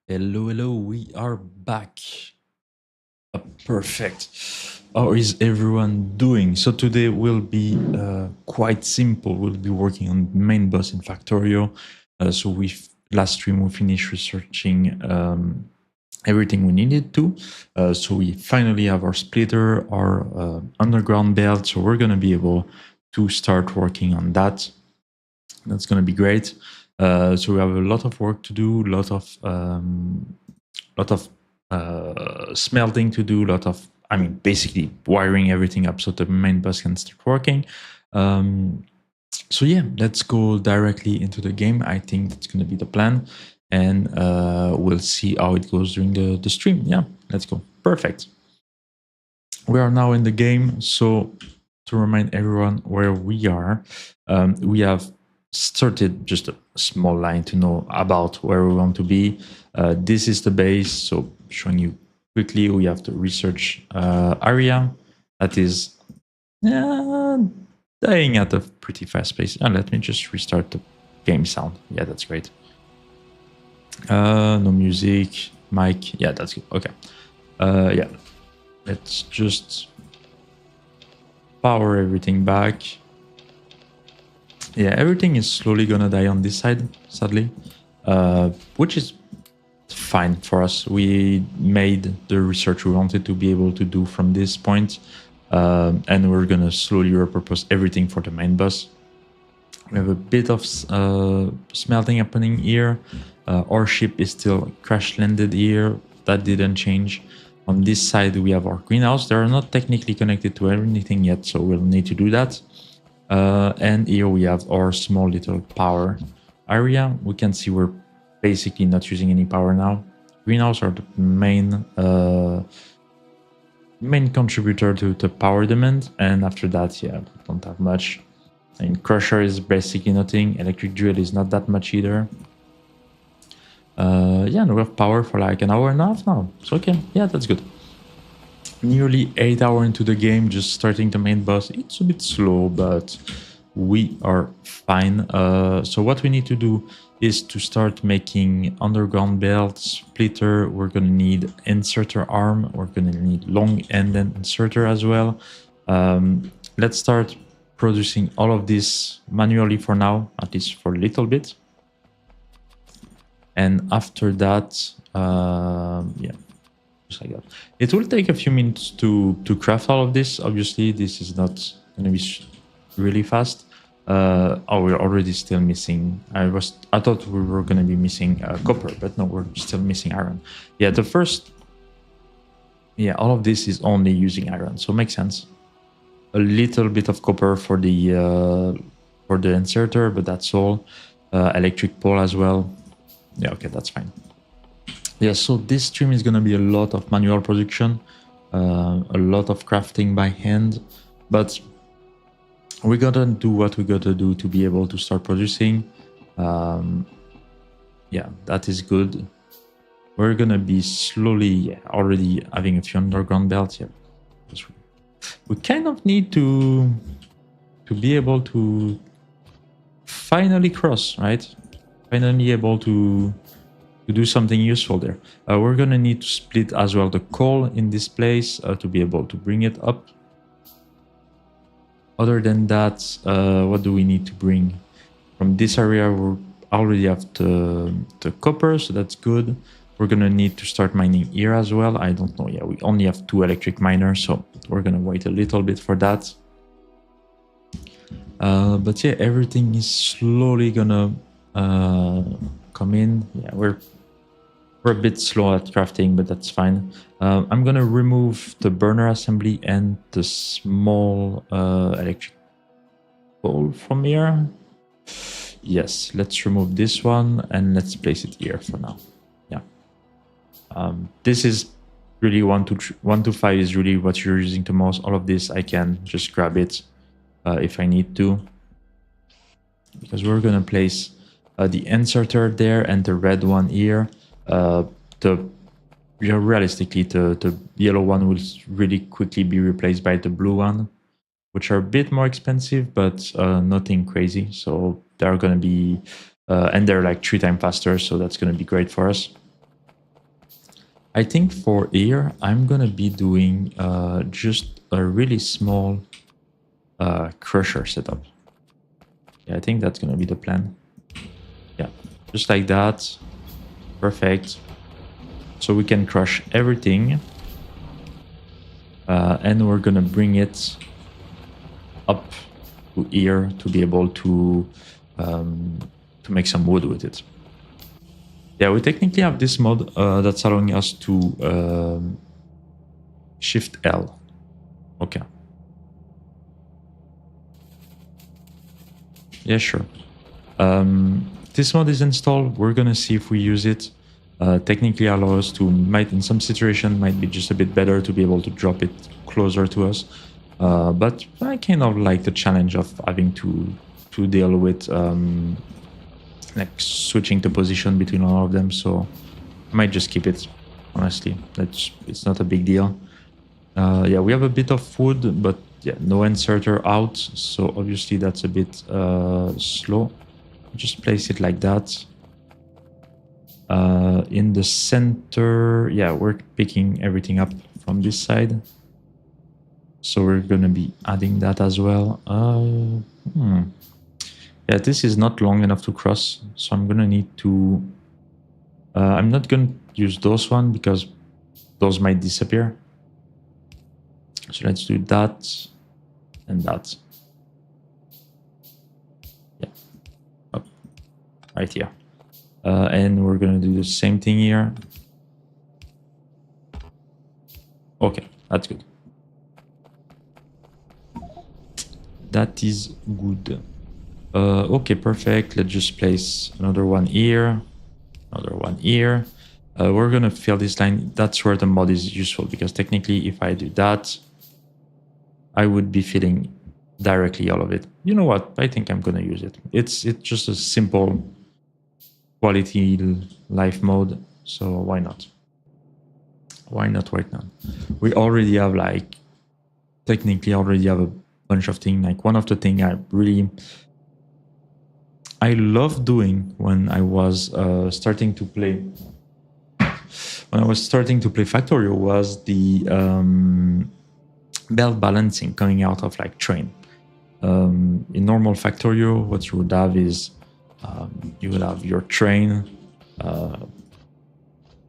Hello, hello, we are back. Perfect. How is everyone doing? So today will be quite simple. We'll be working on main boss in Factorio. So we last stream we finished researching everything we needed to. So we finally have our splitter, our underground belt. So we're gonna be able to start working on that. That's gonna be great. So we have a lot of work to do, lot of smelting to do, basically wiring everything up so the main bus can start working. So yeah, let's go directly into the game. I think that's going to be the plan, and we'll see how it goes during the stream. Yeah, let's go. Perfect. We are now in the game. So to remind everyone where we are, we have started just a small line to know about where we want to be. This is the base. So showing you quickly, we have the research area that is dying at a pretty fast pace. Let me just restart the game sound. Yeah, that's great. No music, mic. Yeah, that's good. Okay. Yeah, let's just power everything back. Yeah, everything is slowly gonna die on this side, sadly, which is fine for us. We made the research we wanted to be able to do from this point, and we're gonna slowly repurpose everything for the main bus. We have a bit of smelting happening here. Our ship is still crash landed here. That didn't change. On this side, we have our greenhouse. They are not technically connected to anything yet, so we'll need to do that. And here we have our small little power area. We can see we're basically not using any power now. Greenhouse are the main contributor to the power demand, and after that, yeah, we don't have much. And crusher is basically nothing. Electric drill is not that much either. Yeah, and we have power for like an hour and a half now. So okay, yeah, that's good. Nearly 8 hours into the game, just starting the main boss. It's a bit slow, but we are fine. So what we need to do is to start making underground belt, splitter. We're gonna need inserter arm. We're gonna need long end and inserter as well. Let's start producing all of this manually for now, at least for a little bit. And after that, yeah, just like that. It will take a few minutes to craft all of this. Obviously, this is not going to be really fast. Oh, we're already still missing. I thought we were going to be missing copper, but no, we're still missing iron. Yeah, all of this is only using iron, so it makes sense. A little bit of copper for the inserter, but that's all. Electric pole as well. Yeah, okay, that's fine. Yeah, so this stream is going to be a lot of manual production, a lot of crafting by hand, but we gotta do what we gotta do to be able to start producing. Yeah, that is good. We're gonna be slowly already having a few underground belts. Yeah, we kind of need to be able to finally cross, right? Finally able to do something useful there. We're gonna need to split as well the coal in this place to be able to bring it up. Other than that, what do we need to bring? From this area, we already have the copper, so that's good. We're gonna need to start mining here as well. I don't know, yeah, we only have 2 electric miners, so we're gonna wait a little bit for that. But yeah, everything is slowly gonna come in. Yeah, we're a bit slow at crafting, but that's fine. I'm gonna remove the burner assembly and the small electric pole from here. Yes, let's remove this one and let's place it here for now. Yeah. This is really 1 to 5 is really what you're using the most. All of this, I can just grab it if I need to. Because we're gonna place the inserter there and the red one here. Realistically, the yellow one will really quickly be replaced by the blue one, which are a bit more expensive, but nothing crazy. So they're going to be, and they're like 3 times faster. So that's going to be great for us. I think for here, I'm gonna be doing just a really small crusher setup. Yeah, I think that's gonna be the plan. Yeah, just like that. Perfect. So we can crush everything. And we're gonna bring it up to here to be able to make some wood with it. Yeah, we technically have this mod that's allowing us to shift L. Okay. Yeah, sure. This mod is installed. We're gonna see if we use it. Technically allow us to, might in some situation, might be just a bit better to be able to drop it closer to us. But I kind of like the challenge of having to deal with like switching the position between all of them. So I might just keep it, honestly. It's not a big deal. Yeah, we have a bit of wood, but yeah, no inserter out. So obviously that's a bit slow. Just place it like that. In the center, yeah, we're picking everything up from this side. So we're gonna be adding that as well. Yeah, this is not long enough to cross, so I'm gonna need to... I'm not gonna use those one because those might disappear. So let's do that and that. Yeah, up right here. And we're gonna do the same thing here. Okay, that's good. That is good. Okay, perfect. Let's just place another one here, another one here. We're gonna fill this line. That's where the mod is useful, because technically if I do that, I would be filling directly all of it. You know what? I think I'm gonna use it. It's just a simple quality life mode, so why not? Why not right now? We already have like, technically already have a bunch of things. Like one of the things I love doing when I was starting to play Factorio was the belt balancing coming out of like train. In normal Factorio, what you would have is you would have your train.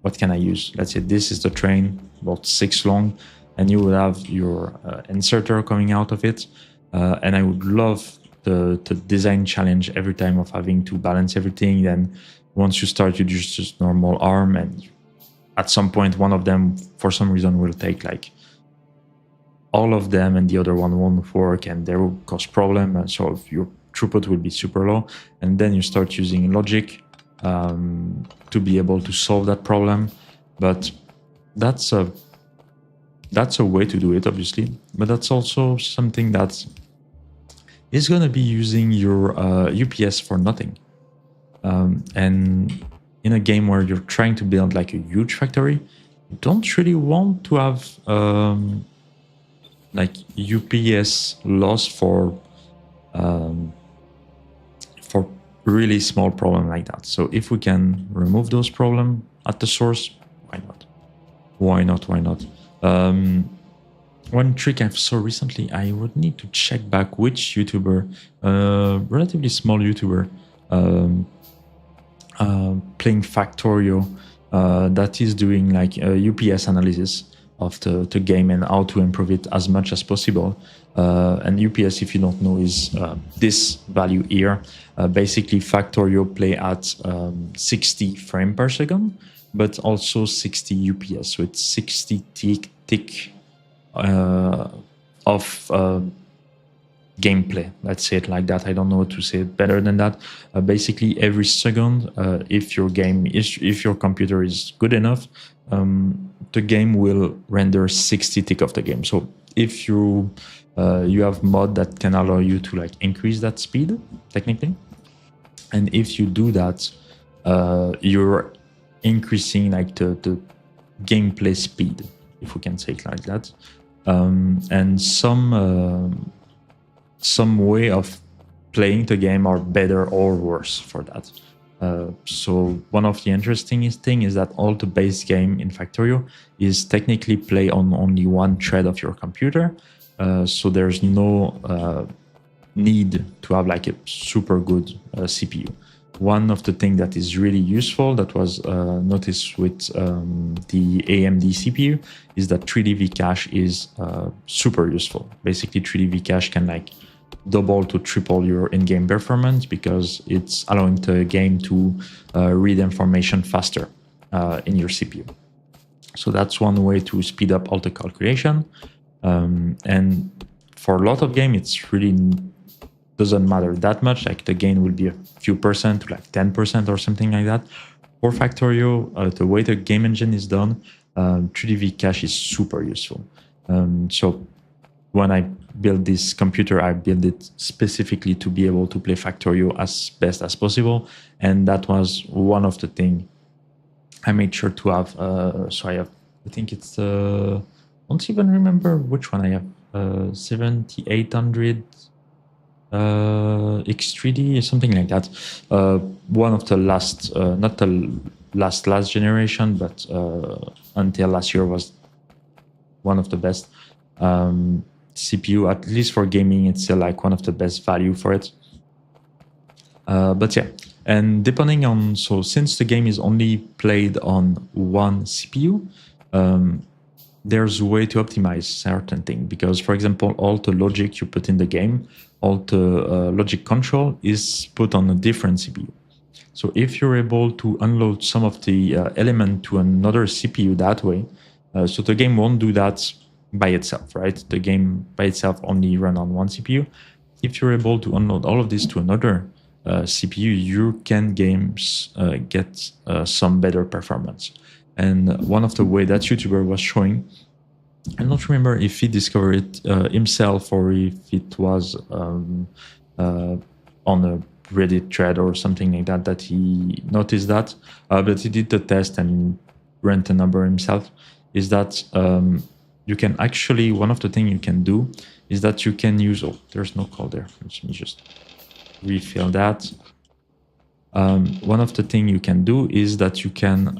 What can I use? Let's say this is the train, about 6 long, and you would have your inserter coming out of it. And I would love the design challenge every time of having to balance everything. Then once you start, you just normal arm, and at some point one of them for some reason will take like all of them and the other one won't work, and there will cause problem, and so your throughput will be super low. And then you start using logic to be able to solve that problem. But that's a way to do it, obviously, but that's also something that is going to be using your UPS for nothing. And in a game where you're trying to build like a huge factory, you don't really want to have like UPS loss for really small problem like that. So if we can remove those problems at the source, why not? Why not? Why not? One trick I saw recently, I would need to check back which YouTuber, relatively small YouTuber, playing Factorio, that is doing like a UPS analysis of the game and how to improve it as much as possible. And UPS, if you don't know, is this value here. Basically, Factorio play at 60 frames per second, but also 60 UPS, so it's 60 tick of gameplay. Let's say it like that. I don't know how to say it better than that. Basically, every second, if your computer is good enough, the game will render 60 tick of the game. So if you have mod that can allow you to like increase that speed technically, and if you do that, you're increasing like the gameplay speed, if we can say it like that. And some way of playing the game are better or worse for that. So one of the interesting thing is that all the base game in Factorio is technically play on only one thread of your computer. So there's no need to have like a super good CPU. One of the things that is really useful that was noticed with the AMD CPU is that 3D V-Cache is super useful. Basically, 3D V-Cache can like double to triple your in-game performance because it's allowing the game to read information faster in your CPU. So that's one way to speed up all the calculation. And for a lot of game, it's really doesn't matter that much. Like the gain will be a few percent to like 10% or something like that. For Factorio, the way the game engine is done, 3D V-Cache is super useful. So when I build this computer, I build it specifically to be able to play Factorio as best as possible. And that was one of the things I made sure to have. So I have, I think it's, I don't even remember which one I have, 7800 X3D or something like that. One of the last, not the last generation, but until last year was one of the best. CPU, at least for gaming, it's still like one of the best value for it. But yeah, and depending on, so since the game is only played on one CPU, there's a way to optimize certain things. Because, for example, all the logic you put in the game, all the logic control is put on a different CPU. So if you're able to unload some of the element to another CPU that way, so the game won't do that by itself, right? The game by itself only run on one CPU. If you're able to unload all of this to another CPU, you can get some better performance. And one of the way that YouTuber was showing, I don't remember if he discovered it himself or if it was on a Reddit thread or something like that, that he noticed that, but he did the test and ran the number himself, is that you can actually, one of the things you can do is that you can use, oh, there's no call there. Let me just refill that. One of the things you can do is that you can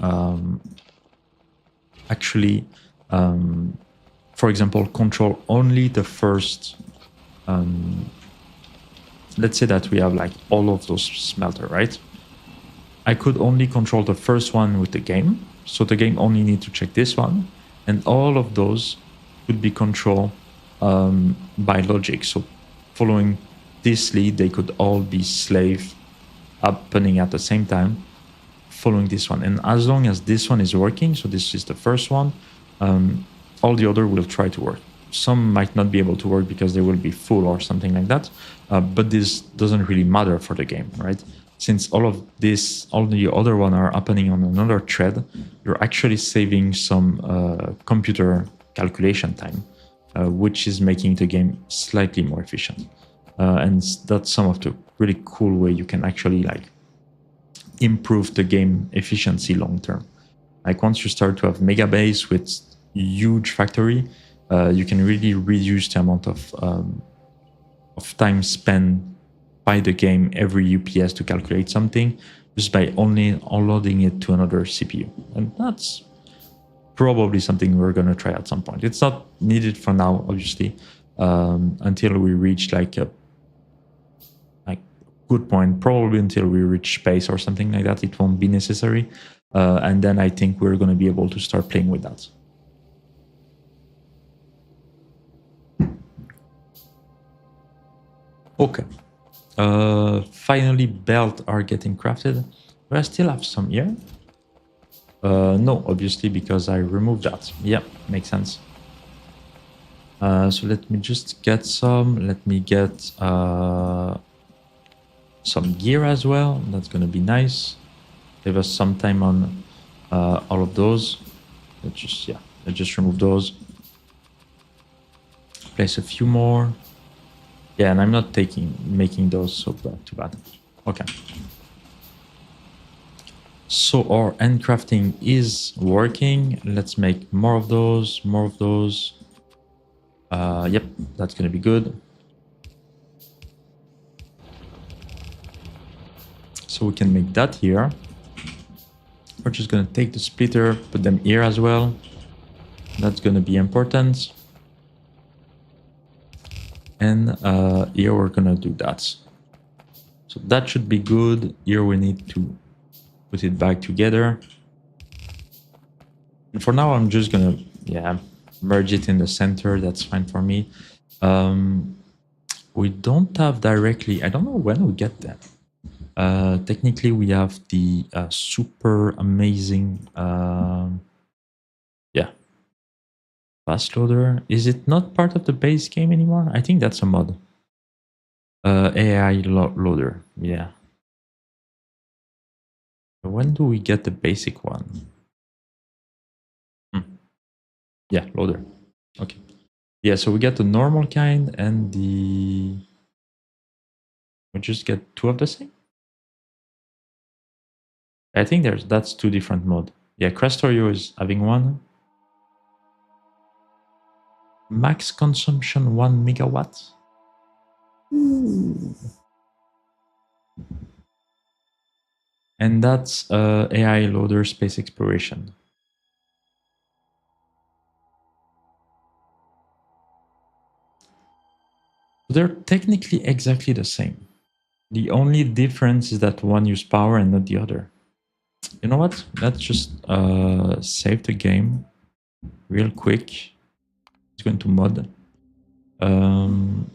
actually, for example, control only the first, let's say that we have like all of those smelter, right? I could only control the first one with the game. So the game only need to check this one. And all of those could be controlled by logic. So following this lead, they could all be slave happening at the same time, following this one. And as long as this one is working, so this is the first one, all the other will try to work. Some might not be able to work because they will be full or something like that. But this doesn't really matter for the game, right? Since all of this, all the other one are happening on another thread, you're actually saving some computer calculation time, which is making the game slightly more efficient. And that's some of the really cool way you can actually like improve the game efficiency long term. Like once you start to have mega base with huge factory, you can really reduce the amount of time spent by the game every UPS to calculate something just by only unloading it to another CPU. And that's probably something we're going to try at some point. It's not needed for now, obviously, until we reach like a good point, probably until we reach space or something like that. It won't be necessary. And then I think we're going to be able to start playing with that. Okay. Finally, belt are getting crafted. Do I still have some here? No, obviously, because I removed that. Yeah, makes sense. So let me just get some. Let me get some gear as well. That's going to be nice. Give us some time on all of those. Let's just remove those. Place a few more. Yeah, and I'm not making those so too bad. Okay. So our handcrafting is working. Let's make more of those, Yep, that's gonna be good. So so we can make that here. We're just gonna take the splitter, put them here as well. That's gonna be important. And here we're gonna do that. So that should be good. Here we need to put it back together. And for now, I'm just gonna, merge it in the center. That's fine for me. We don't have directly, I don't know when we get that. Technically, we have the super amazing, fast loader. Is it not part of the base game anymore? I think that's a mod. AI loader, yeah. When do we get the basic one? Yeah, loader. Okay. Yeah, so we get the normal kind and the... We just get two of the same? I think that's two different modes. Yeah, Factorio is having one. Max consumption 1 megawatt. Ooh. And that's AI loader space exploration. They're technically exactly the same. The only difference is that one uses power and not the other. You know what? Let's just save the game real quick. It's going to mod. Yeah,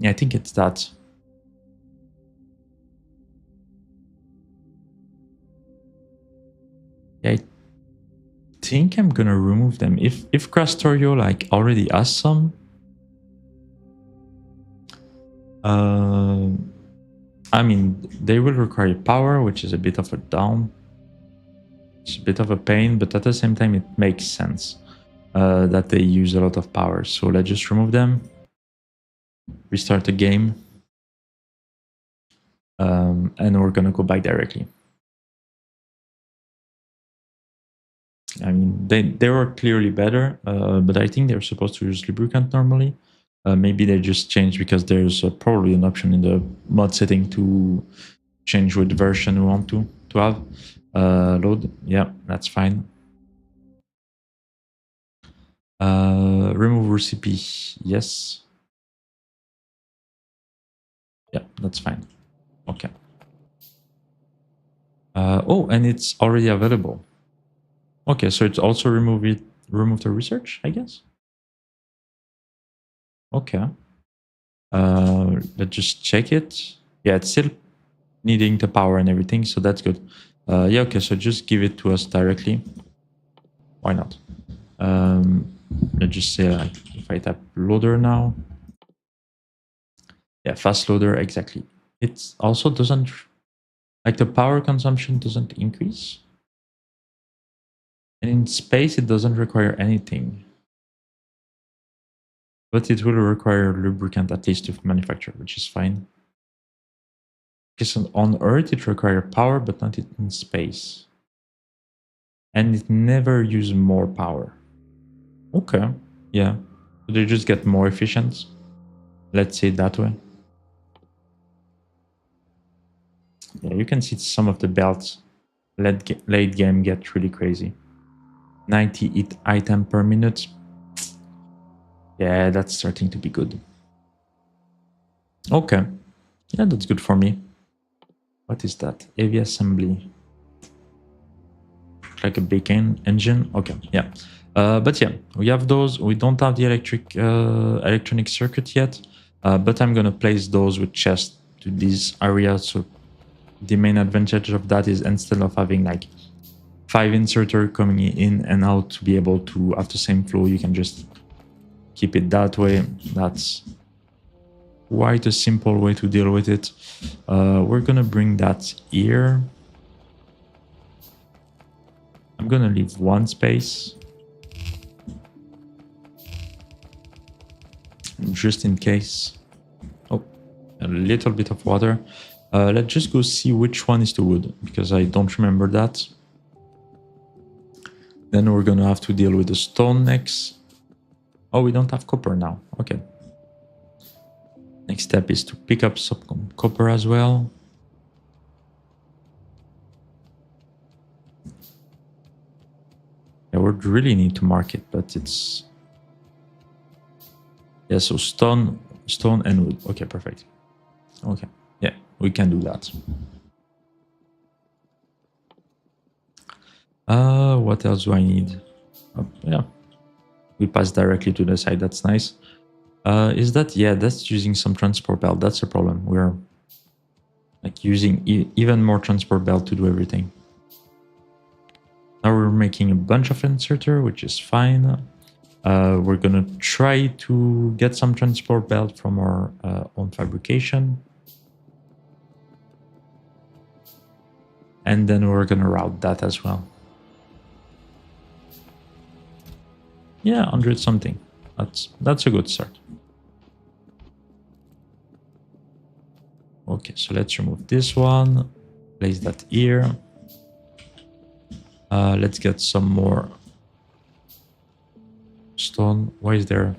I think it's that. Yeah, I think I'm gonna remove them. If Factorio like already has some, I mean, they will require power, which is a bit of a down. It's a bit of a pain, but at the same time, it makes sense that they use a lot of power. So let's just remove them. Restart the game. And we're gonna go back directly. I mean, they were clearly better, but I think they're supposed to use lubricant normally. Maybe they just changed because there's probably an option in the mod setting to change what version we want to have. Load, yeah, that's fine. Remove recipe, yes. Yeah, that's fine. Okay. Oh, and it's already available. Okay, so it's also remove the research, I guess. Okay. Let's just check it. Yeah, it's still needing the power and everything, so that's good. Yeah, okay, so just give it to us directly. Why not? Let's just say like if I tap loader now. Yeah, fast loader, exactly. It also doesn't, like the power consumption doesn't increase. And in space, it doesn't require anything. But it will require lubricant at least to manufacture, which is fine. Because on Earth, it requires power, but not in space. And it never uses more power. Okay, yeah. So they just get more efficient. Let's say it that way. Yeah, you can see some of the belts late game get really crazy. 90 item per minute. Yeah, that's starting to be good. Okay. Yeah, that's good for me. What is that? Heavy assembly. Like a big engine. Okay, yeah. But yeah, we have those. We don't have the electronic circuit yet, but I'm gonna place those with chests to these areas. So the main advantage of that is instead of having like 5 inserters coming in and out to be able to have the same flow, you can just keep it that way. That's quite a simple way to deal with it. We're gonna bring that here. I'm gonna leave one space just in case. Oh, a little bit of water. Let's just go see which one is the wood, because I don't remember that. Then we're gonna have to deal with the stone next. Oh, we don't have copper now. Okay. Next step is to pick up some copper as well. Yeah, we really need to mark it, but it's... Yeah, so stone and wood. Okay, perfect. Okay, yeah, we can do that. What else do I need? Yeah, we pass directly to the side. That's nice. Is that... Yeah, that's using some transport belt. That's the problem. We're like using even more transport belt to do everything. Now we're making a bunch of inserter, which is fine. We're gonna try to get some transport belt from our own fabrication. And then we're gonna route that as well. Yeah, 100 something. That's a good start. Okay, so let's remove this one. Place that here. Let's get some more stone. Why is there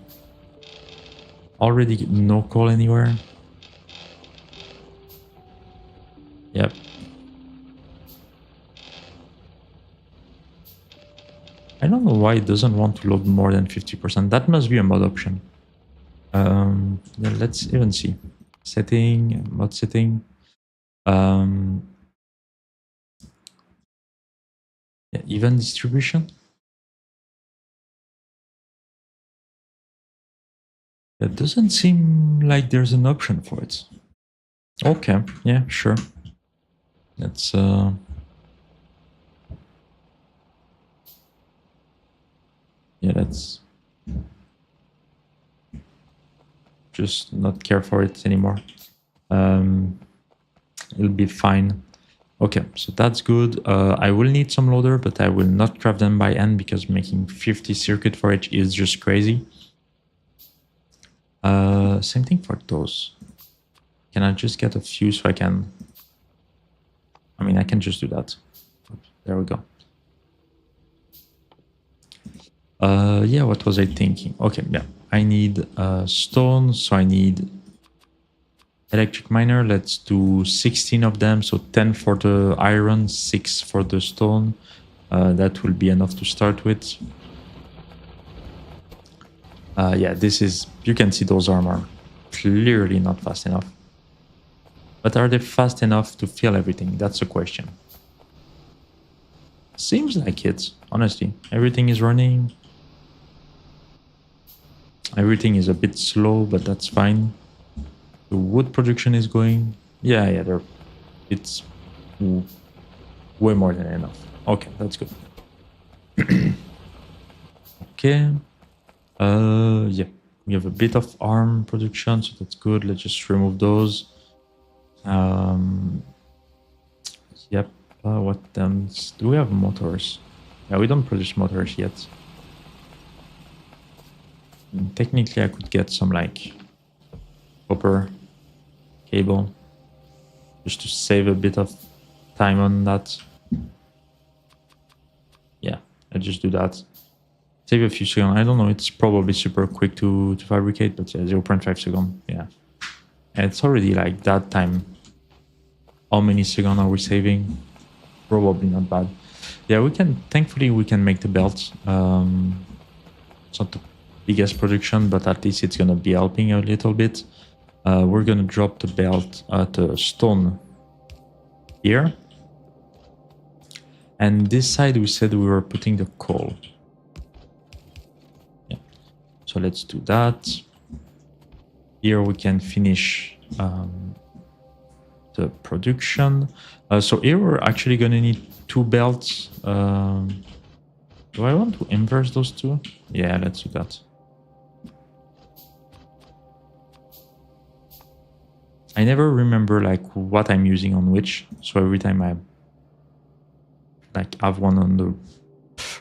already no coal anywhere? Yep. I don't know why it doesn't want to load more than 50%. That must be a mod option. Yeah, let's even see. Setting, mod setting. Yeah, even distribution. It doesn't seem like there's an option for it. Okay, yeah, sure. Let's yeah, let's just not care for it anymore. It'll be fine. Okay, so that's good. I will need some loader, but I will not craft them by hand because making 50 circuit for each is just crazy. Same thing for those. Can I just get a few so I can... I mean, I can just do that. There we go. Yeah, what was I thinking? Okay, yeah. I need stone, so I need electric miner. Let's do 16 of them, so 10 for the iron, 6 for the stone. That will be enough to start with. Yeah, this is... You can see those armor clearly not fast enough. But are they fast enough to fill everything? That's the question. Seems like it, honestly. Everything is running. Everything is a bit slow, but that's fine. The wood production is going. Yeah, it's way more than enough. Okay, that's good. Okay. Yeah, we have a bit of arm production, so that's good. Let's just remove those. Yep. What else? Do we have motors? Yeah, we don't produce motors yet. Technically, I could get some like copper cable just to save a bit of time on that. Yeah, I just do that. Save a few seconds. I don't know. It's probably super quick to fabricate, but yeah, 0.5 seconds. Yeah, and it's already like that time. How many seconds are we saving? Probably not bad. Yeah, we can. Thankfully, we can make the belt. It's not the biggest production, but at least it's gonna be helping a little bit. We're gonna drop the belt at the stone here, and this side we said we were putting the coal. Yeah, so let's do that. Here we can finish the production. So here we're actually gonna need 2 belts. Do I want to inverse those two? Yeah, let's do that. I never remember like what I'm using on which, so every time I like have one on the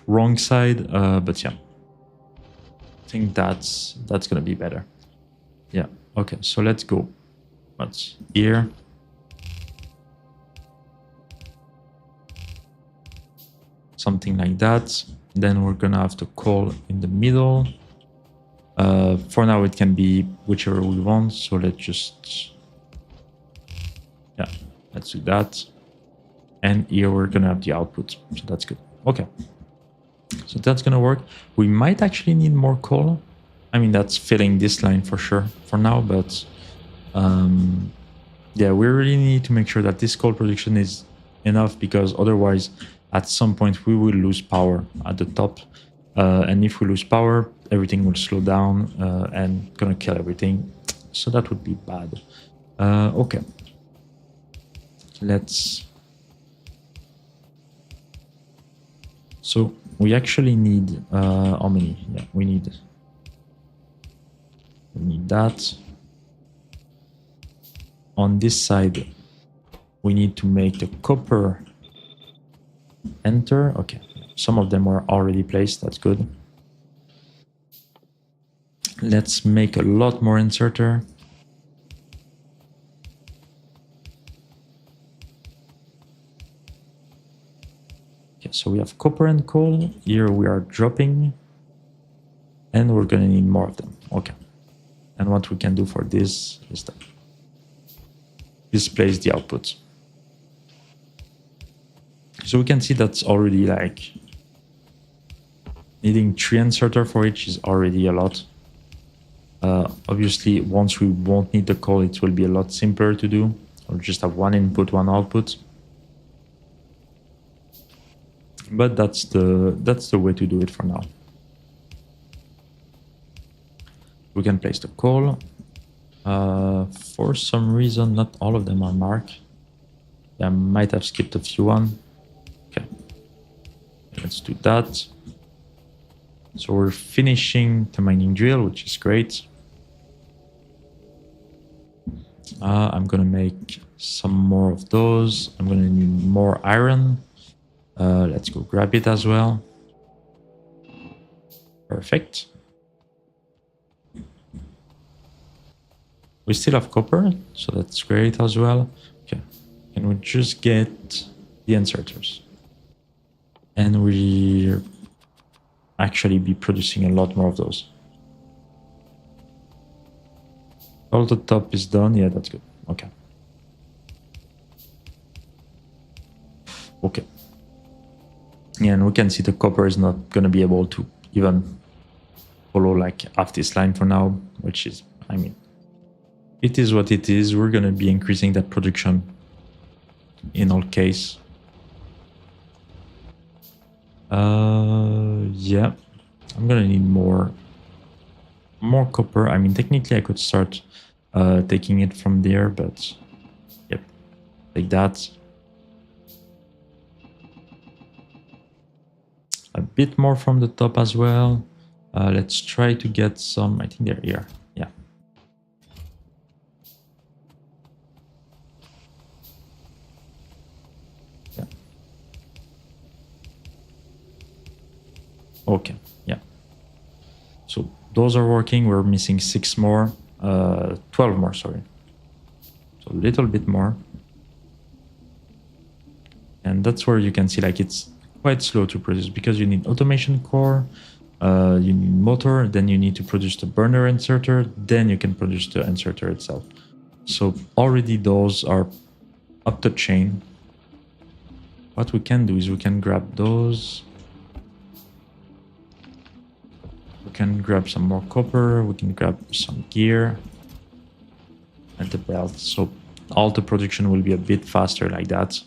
wrong side, but yeah, I think that's gonna be better. Yeah, okay, so let's go. What's here? Something like that. Then we're gonna have the coal in the middle. For now, it can be whichever we want, so let's just... Yeah, let's do that. And here we're gonna have the output, so that's good. Okay. So that's gonna work. We might actually need more coal. I mean, that's filling this line for sure for now, but yeah, we really need to make sure that this coal production is enough, because otherwise at some point we will lose power at the top. And if we lose power, everything will slow down and gonna kill everything. So that would be bad. Okay. So we actually need how many? Yeah, we need that. On this side, we need to make the copper enter. Okay, some of them are already placed. That's good. Let's make a lot more inserter. Okay, so we have copper and coal. Here we are dropping, and we're gonna need more of them. Okay, and what we can do for this is that displays the output. So we can see that's already like needing 3 inserter for each is already a lot. Obviously, once we won't need the coal, it will be a lot simpler to do. Or just have 1 input, 1 output. But that's the way to do it for now. We can place the coal. For some reason, not all of them are marked. I might have skipped a few one. Okay, let's do that. So we're finishing the mining drill, which is great. I'm gonna make some more of those. I'm gonna need more iron. Let's go grab it as well. Perfect. We still have copper, so that's great as well. Okay, can we just get the inserters? And we actually be producing a lot more of those. All the top is done. Yeah, that's good. Okay. Okay. Yeah, and we can see the copper is not going to be able to even follow like half this line for now, which is, I mean, it is what it is. We're going to be increasing that production in all case. Yeah, I'm going to need more copper. I mean, technically I could start taking it from there, but yep, like that. A bit more from the top as well. Let's try to get some, I think they're here. Yeah. Yeah. Okay, yeah. So those are working. We're missing 6 more, 12 more, sorry. So a little bit more. And that's where you can see like it's quite slow to produce, because you need automation core, you need motor, then you need to produce the burner inserter, then you can produce the inserter itself. So already those are up the chain. What we can do is we can grab those. We can grab some more copper, we can grab some gear and the belt. So all the production will be a bit faster like that.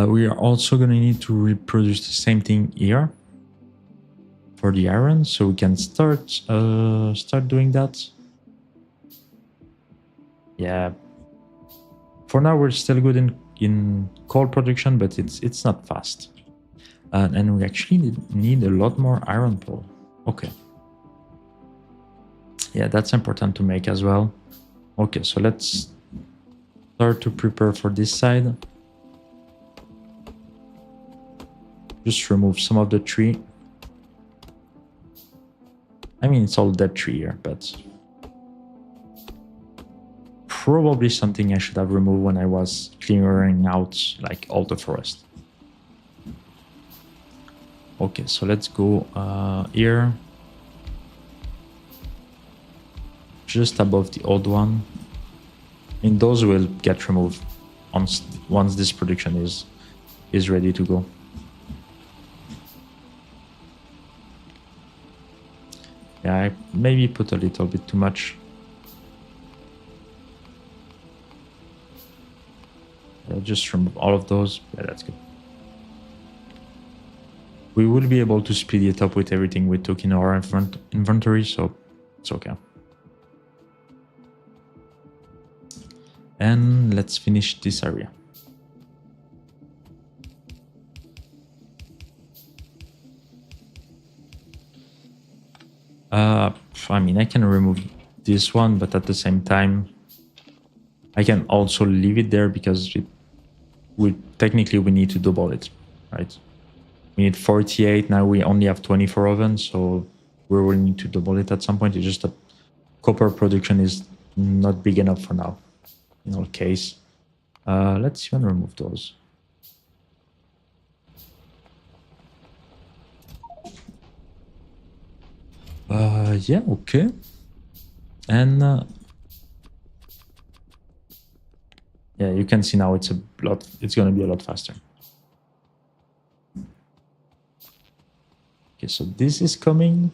We are also going to need to reproduce the same thing here for the iron, so we can start doing that. Yeah. For now, we're still good in coal production, but it's not fast. And we actually need a lot more iron pole. Okay. Yeah, that's important to make as well. Okay, so let's start to prepare for this side. Just remove some of the tree. I mean, it's all dead tree here, but probably something I should have removed when I was clearing out like all the forest. Okay, so let's go here, just above the old one. And those will get removed once this production is ready to go. maybe put a little bit too much. Just remove all of those. Yeah, that's good. We will be able to speed it up with everything we took in our inventory, so it's okay. And let's finish this area. I mean, I can remove this one, but at the same time, I can also leave it there because technically we need to double it, right? We need 48, now we only have 24 ovens, so we will need to double it at some point. It's just that copper production is not big enough for now, in all case. Let's even remove those. Yeah, okay. And yeah, you can see now it's gonna be a lot faster. Okay, so this is coming.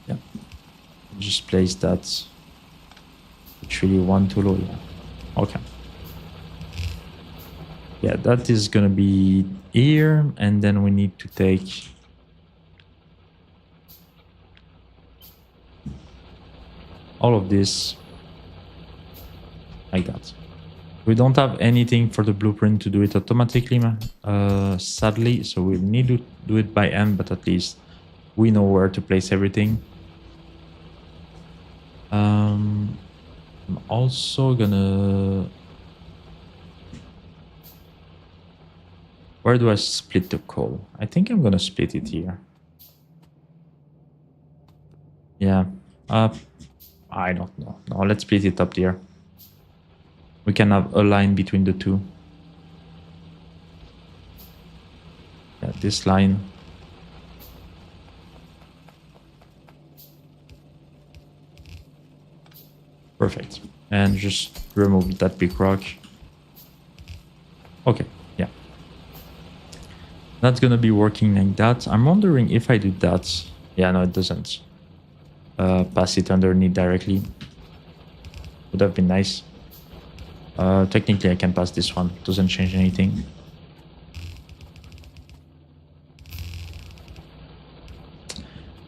Yeah, just place that. Actually, one too low. Yeah, okay. Yeah, that is gonna be here, and then we need to take all of this like that. We don't have anything for the blueprint to do it automatically, sadly, so we'll need to do it by hand, but at least we know where to place everything. I'm also gonna... Where do I split the coal? I think I'm gonna split it here. Yeah. I don't know. No, let's split it up there. We can have a line between the two. Yeah, this line. Perfect. And just remove that big rock. Okay, yeah. That's gonna be working like that. I'm wondering if I do that. Yeah, no, it doesn't. Pass it underneath directly. Would have been nice. Technically, I can pass this one. Doesn't change anything.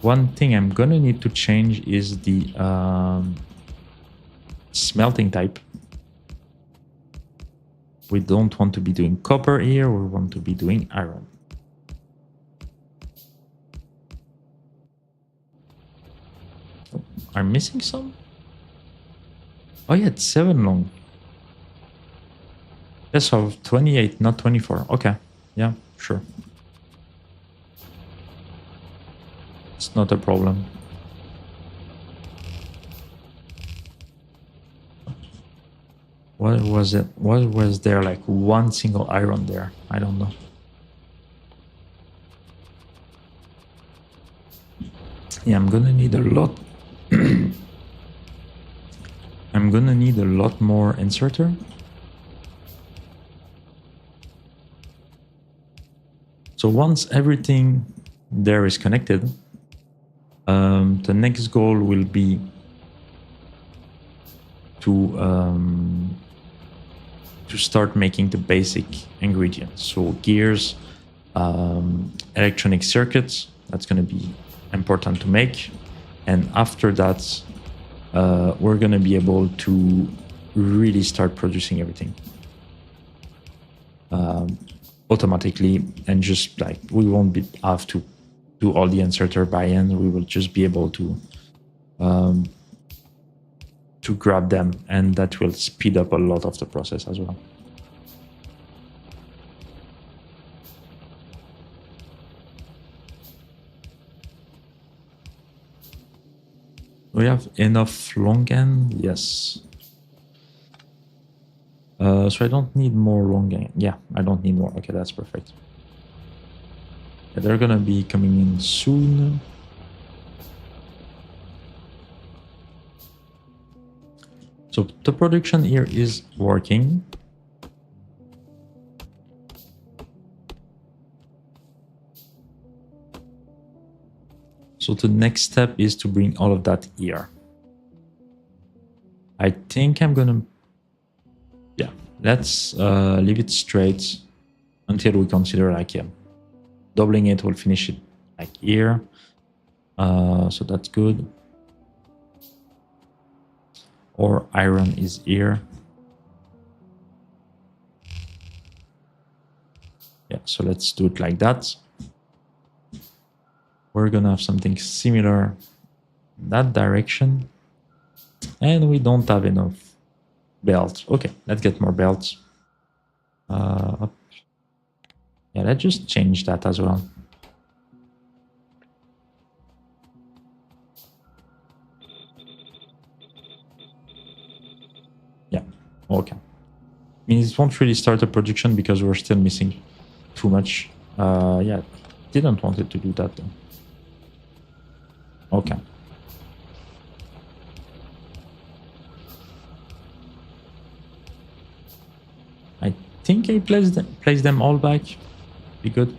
One thing I'm gonna need to change is the smelting type. We don't want to be doing copper here. We want to be doing iron. Oh, I'm missing some? Oh yeah, it's 7 long. Yeah, so 28, not 24. Okay, yeah, sure. It's not a problem. What was it? What was there, like one single iron there? I don't know. Yeah, I'm gonna need a lot. I'm gonna need a lot more inserter. So once everything there is connected, the next goal will be to start making the basic ingredients. So gears, electronic circuits, that's going to be important to make. And after that, we're going to be able to really start producing everything automatically, and just like we won't have to do all the inserter by hand. We will just be able to grab them, and that will speed up a lot of the process as well. We have enough long end, yes. So I don't need more long end. Yeah, I don't need more. Okay, that's perfect. Yeah, they're gonna be coming in soon. So the production here is working. So the next step is to bring all of that here. I think I'm gonna, yeah, let's leave it straight until we consider like, yeah, doubling it, we'll finish it like here. So that's good. Or iron is here. Yeah, so let's do it like that. We're gonna have something similar in that direction. And we don't have enough belts. Okay, let's get more belts. Up. Yeah, let's just change that as well. Yeah, okay. I mean, it won't really start a production because we're still missing too much. Yeah, didn't want it to do that though. Okay. I think I place them all back. Be good.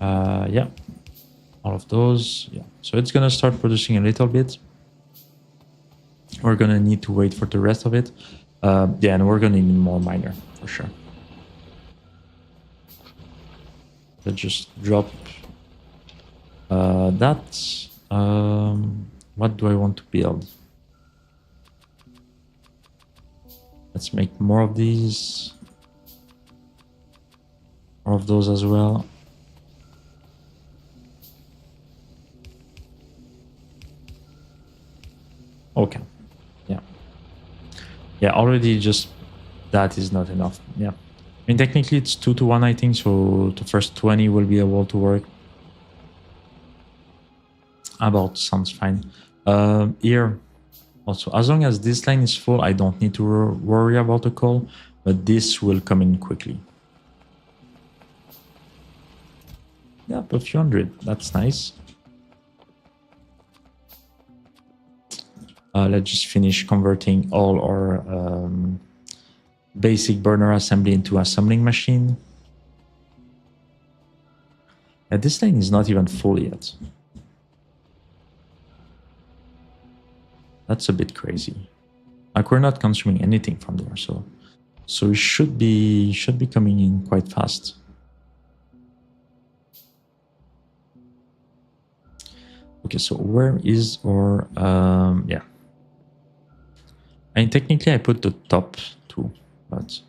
Yeah, all of those. Yeah, so it's gonna start producing a little bit. We're gonna need to wait for the rest of it. Yeah, and we're gonna need more miner for sure. Let's just drop that. What do I want to build? Let's make more of these. More of those as well. Okay. Yeah. Yeah, already just that is not enough. Yeah. I mean, technically it's 2-to-1, I think, so the first 20 will be able to work. About sounds fine. Here, also, as long as this line is full, I don't need to worry about the coal, but this will come in quickly. Yep, a few hundred. That's nice. Let's just finish converting all our basic burner assembly into assembling machine. Yeah, this line is not even full yet. That's a bit crazy. Like, we're not consuming anything from there, so it should be coming in quite fast. Okay, so where is our yeah. I mean, technically I put the top too, but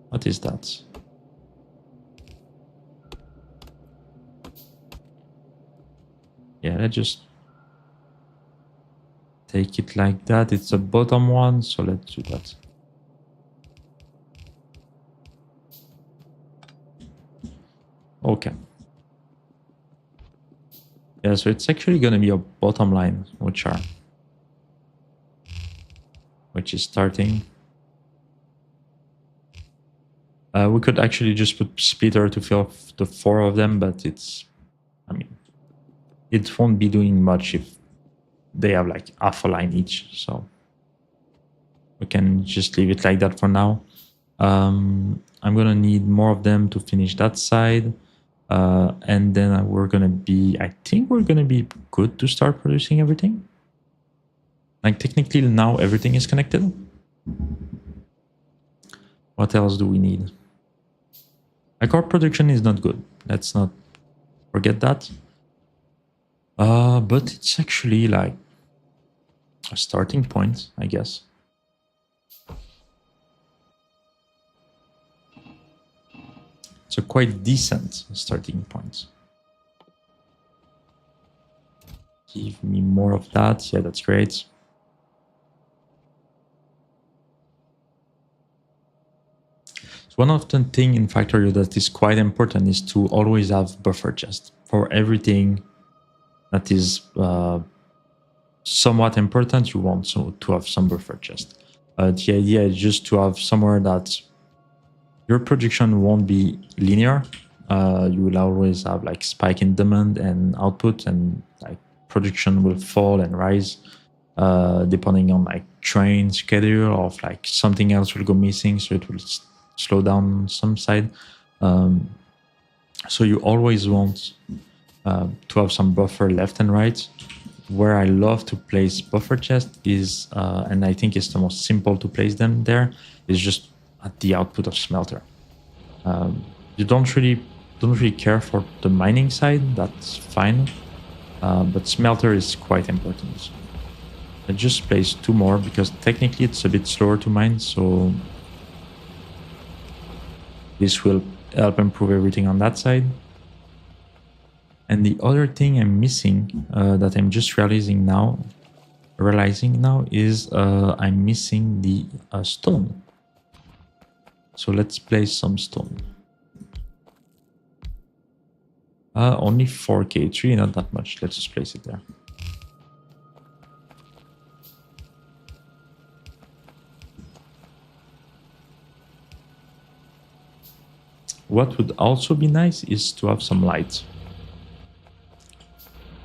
what is that? Yeah, let's just take it like that. It's the bottom one, so let's do that. Okay. Yeah, so it's actually going to be a bottom line, which is starting. We could actually just put splitter to fill the 4 of them, but it's, I mean, it won't be doing much if they have like half a line each, so we can just leave it like that for now. I'm gonna need more of them to finish that side, and then I think we're gonna be good to start producing everything. Like, technically now everything is connected. What else do we need? Like, our production is not good. Let's not forget that. But it's actually like a starting point, I guess. It's a quite decent starting point. Give me more of that. Yeah, that's great. So one of the things in Factorio that is quite important is to always have buffer chest for everything that is somewhat important. You want to have some buffer chest. The idea is just to have somewhere that your production won't be linear. you will always have like spike in demand and output, and like production will fall and rise depending on like train schedule, or if like something else will go missing, so it will slow down on some side. So you always want to have some buffer left and right. Where I love to place buffer chest is, and I think it's the most simple to place them there, is just at the output of smelter. You don't really care for the mining side, that's fine, but smelter is quite important. I just placed 2 more because technically it's a bit slower to mine, so this will help improve everything on that side. And the other thing I'm missing, that I'm just realizing now, is I'm missing the stone. So let's place some stone. Only 4K3, not that much. Let's just place it there. What would also be nice is to have some light.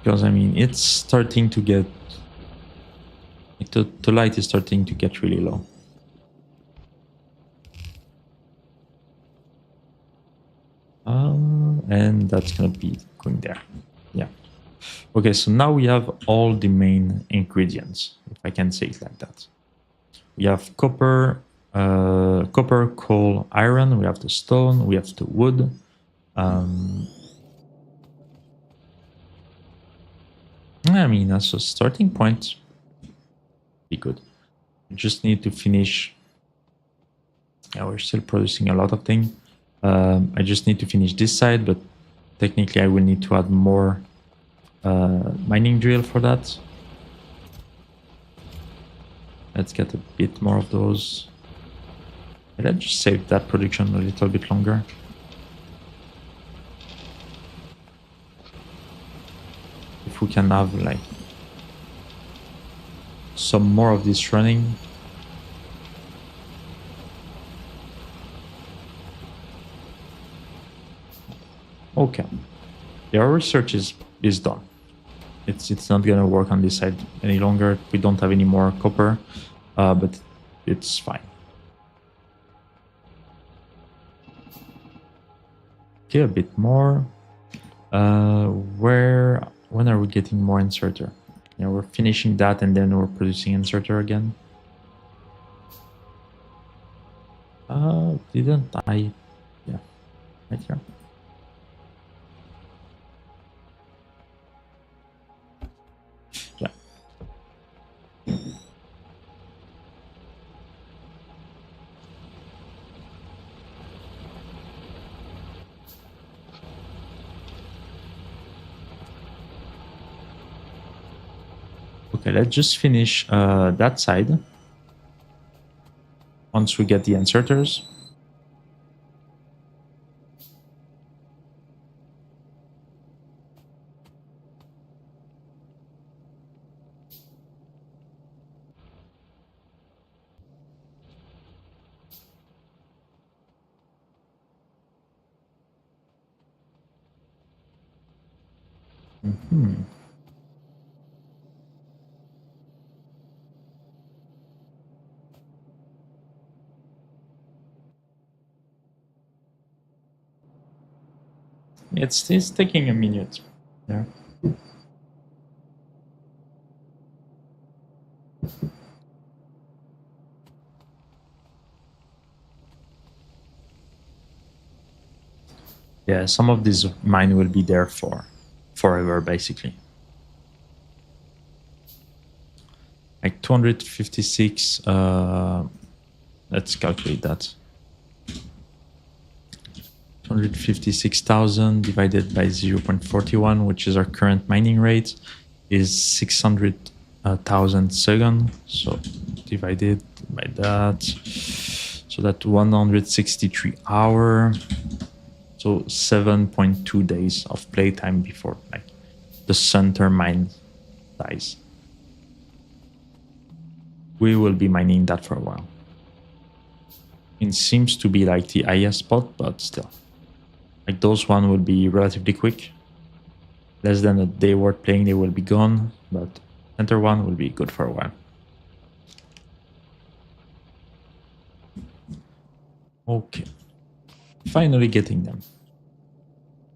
Because, I mean, it's starting to get... The light is starting to get really low. And that's going to be going there. Yeah. Okay, so now we have all the main ingredients, if I can say it like that. We have copper, coal, iron. We have the stone. We have the wood. I mean, that's a starting point. Be good. We just need to finish. Yeah, we're still producing a lot of things. I just need to finish this side, but technically I will need to add more mining drill for that. Let's get a bit more of those. Let's just save that production a little bit longer. If we can have like some more of this running. Okay. Our research is done. It's not gonna work on this side any longer. We don't have any more copper, but it's fine. Okay, a bit more. When are we getting more inserter? Yeah, we're finishing that and then we're producing inserter again. Didn't I? Yeah, right here. Yeah. Okay, let's just finish that side. Once we get the inserters. It's taking a minute. Yeah. Yeah, some of this mine will be there for forever, basically. Like 256, let's calculate that. 256,000 divided by 0.41, which is our current mining rate, is 600,000 seconds. So divided by that, so that 163 hours. So 7.2 days of playtime before like the center mine dies. We will be mining that for a while. It seems to be like the highest spot, but still. Like those one will be relatively quick. Less than a day worth playing, they will be gone. But center one will be good for a while. Okay. Finally getting them.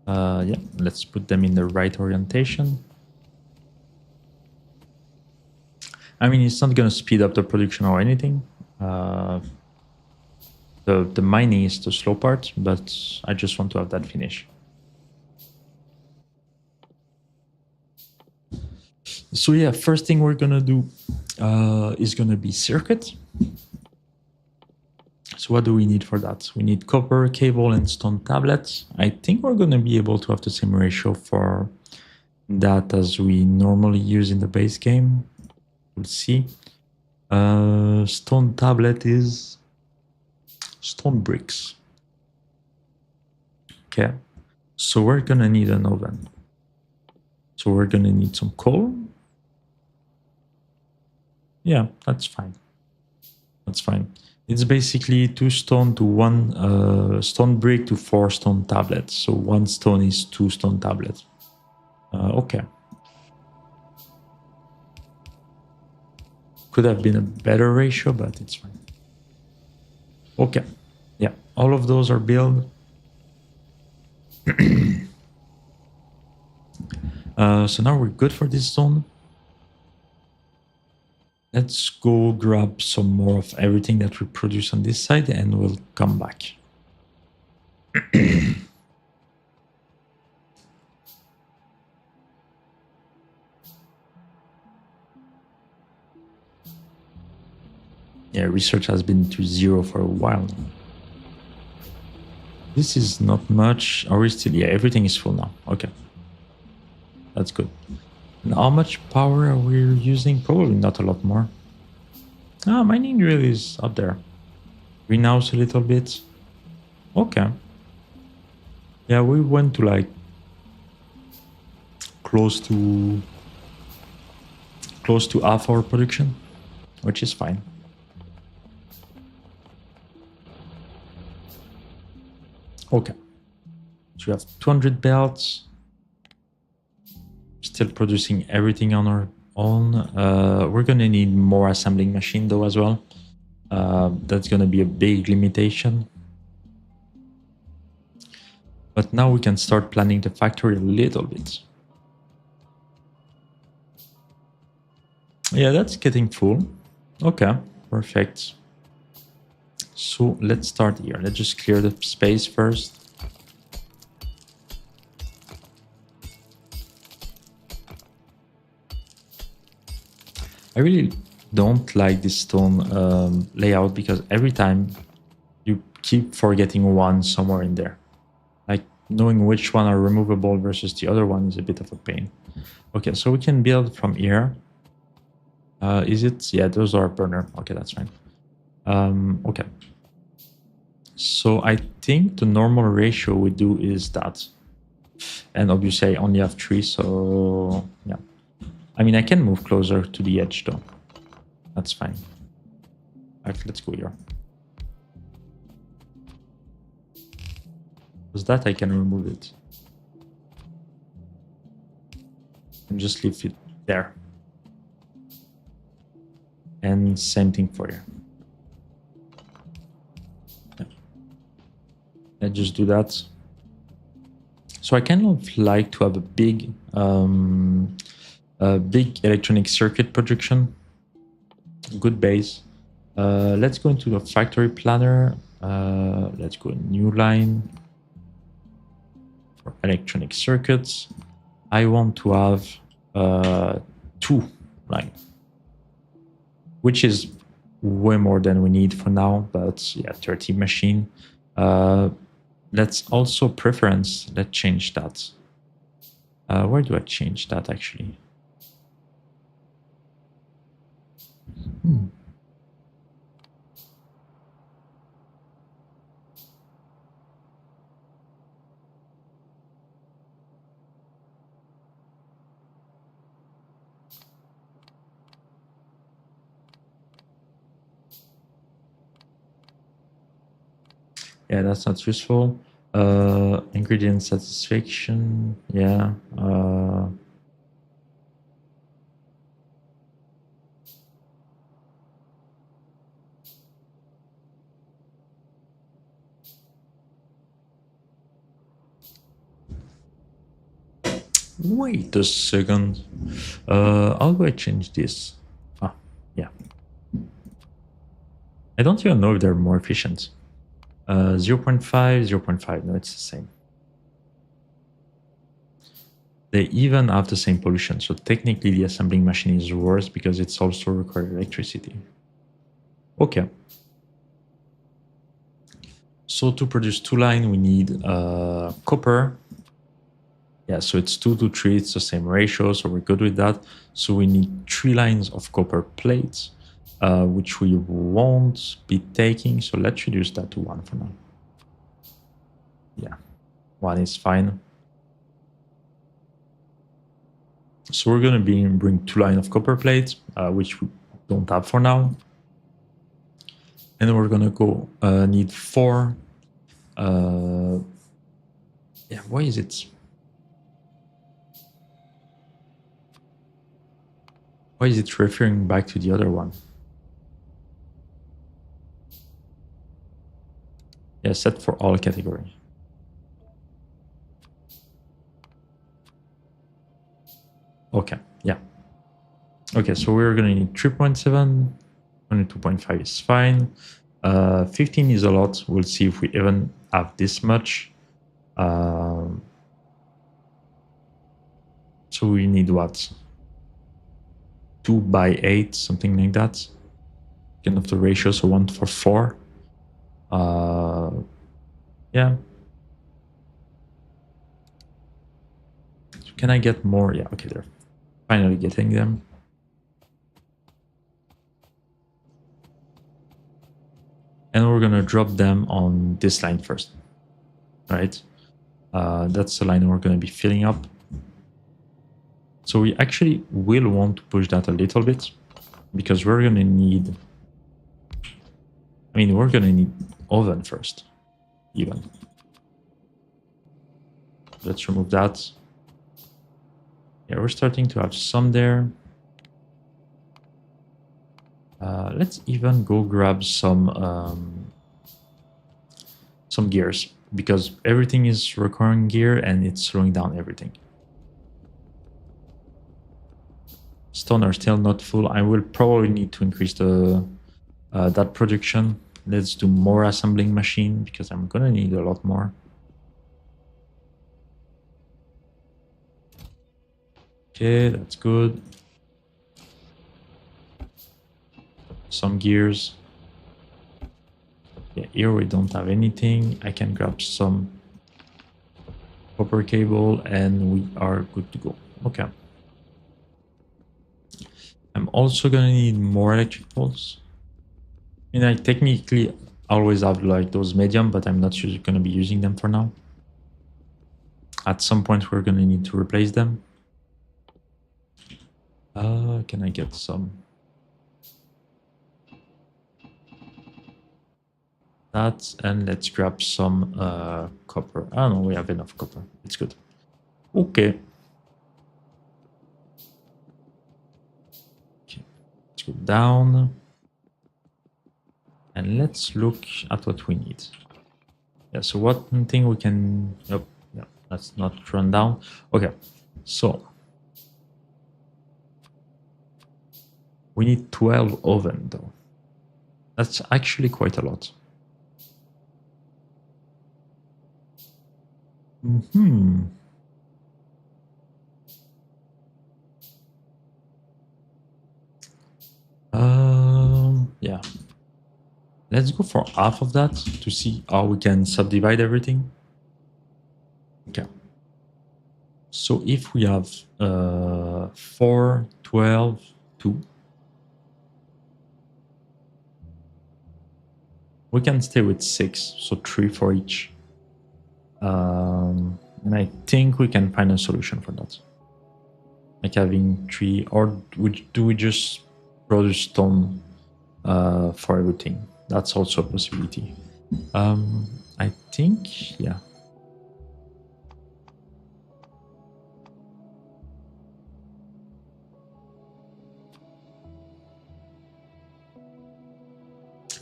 Yeah, let's put them in the right orientation. I mean, it's not going to speed up the production or anything. The mining is the slow part, but I just want to have that finish. So yeah, first thing we're going to do is going to be circuit. So what do we need for that? We need copper, cable, and stone tablets. I think we're going to be able to have the same ratio for that as we normally use in the base game. We'll see. Stone tablet is stone bricks. Okay. So we're going to need an oven. So we're going to need some coal. Yeah, that's fine. That's fine. It's basically 2 stone to 1 stone brick to 4 stone tablets. So 1 stone is 2 stone tablets. Okay. Could have been a better ratio, but it's fine. Okay. Yeah, all of those are built. So now we're good for this zone. Let's go grab some more of everything that we produce on this side and we'll come back. Yeah, research has been to 0 for a while now. This is not much. Are we still? Yeah, everything is full now. Okay. That's good. And how much power are we using? Probably not a lot more. Ah, mining drill is up there. Greenhouse a little bit. Okay. Yeah, we went to like close to half our production, which is fine. Okay. So we have 200 belts. Still producing everything on our own. We're gonna need more assembling machine though as well. That's gonna be a big limitation. But now we can start planning the factory a little bit. Yeah, that's getting full. Okay, perfect. So let's start here. Let's just clear the space first. I really don't like this stone layout because every time you keep forgetting one somewhere in there. Like knowing which one are removable versus the other one is a bit of a pain. Okay, so we can build from here. Is it? Yeah, those are burner. Okay, that's fine. Okay. So I think the normal ratio we do is that. And obviously I only have 3, so yeah. I mean, I can move closer to the edge though. That's fine. Right, let's go here. Because that I can remove it. And just leave it there. And same thing for you. Yeah. Let's just do that. So I kind of like to have a big electronic circuit projection. Good base. Let's go into the factory planner. Let's go new line for electronic circuits. I want to have 2 lines, which is way more than we need for now, but yeah, 30 machine. Let's also preference, let's change that. Where do I change that actually? Yeah, that's not useful. Ingredient satisfaction, yeah. Wait a second. How do I change this? Ah, yeah. I don't even know if they're more efficient. 0.5, 0.5. No, it's the same. They even have the same pollution. So technically the assembling machine is worse because it's also requires electricity. Okay. So to produce 2 lines, we need copper. Yeah, so it's 2 to 3. It's the same ratio, so we're good with that. So we need 3 lines of copper plates, which we won't be taking. So let's reduce that to 1 for now. Yeah, 1 is fine. So we're going to bring 2 lines of copper plates, which we don't have for now. And we're going to go need 4. Yeah, why is it? Why is it referring back to the other one? Yeah, set for all category. Okay, yeah. Okay, so we're going to need 3.7. Only 2.5 is fine. 15 is a lot. We'll see if we even have this much. So we need what? 2 by 8, something like that. Kind of the ratio, so 1 for 4. Yeah. So can I get more? Yeah, okay, they're finally getting them. And we're gonna drop them on this line first, right? That's the line we're gonna be filling up. So we actually will want to push that a little bit because we're gonna need, we're gonna need oven first, even. Let's remove that. Yeah, we're starting to have some there. Let's even go grab some gears because everything is requiring gear and it's slowing down everything. Stone are still not full. I will probably need to increase the that production. Let's do more assembling machine because I'm gonna need a lot more. Okay, that's good. Some gears. Yeah, here we don't have anything. I can grab some copper cable and we are good to go. Okay. I'm also gonna need more electric poles. I technically always have like those medium, but I'm not sure gonna be using them for now. At some point we're gonna need to replace them. Can I get some? That, and let's grab some copper. Oh no, we have enough copper. It's good. Okay. Let's go down. And let's look at what we need. Yeah, so one thing we can... Oh, yeah, let's not run down. Okay, so we need 12 oven though. That's actually quite a lot. Yeah. Let's go for half of that to see how we can subdivide everything. Okay. So if we have 4, 12, 2, we can stay with 6, so 3 for each. And I think we can find a solution for that. Like having 3, or do we just produce stone for everything? That's also a possibility. I think, yeah.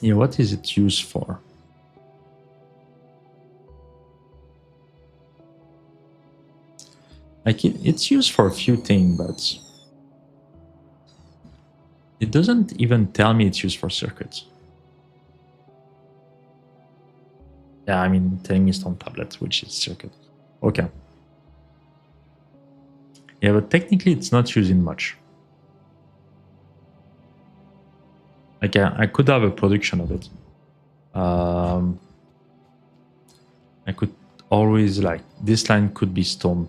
Yeah, what is it used for? Like it's used for a few things, but it doesn't even tell me it's used for circuits. Yeah, I mean, telling me stone tablet, which is circuit. Okay. Yeah, but technically it's not using much. Like I could have a production of it. I could always like this line could be stone.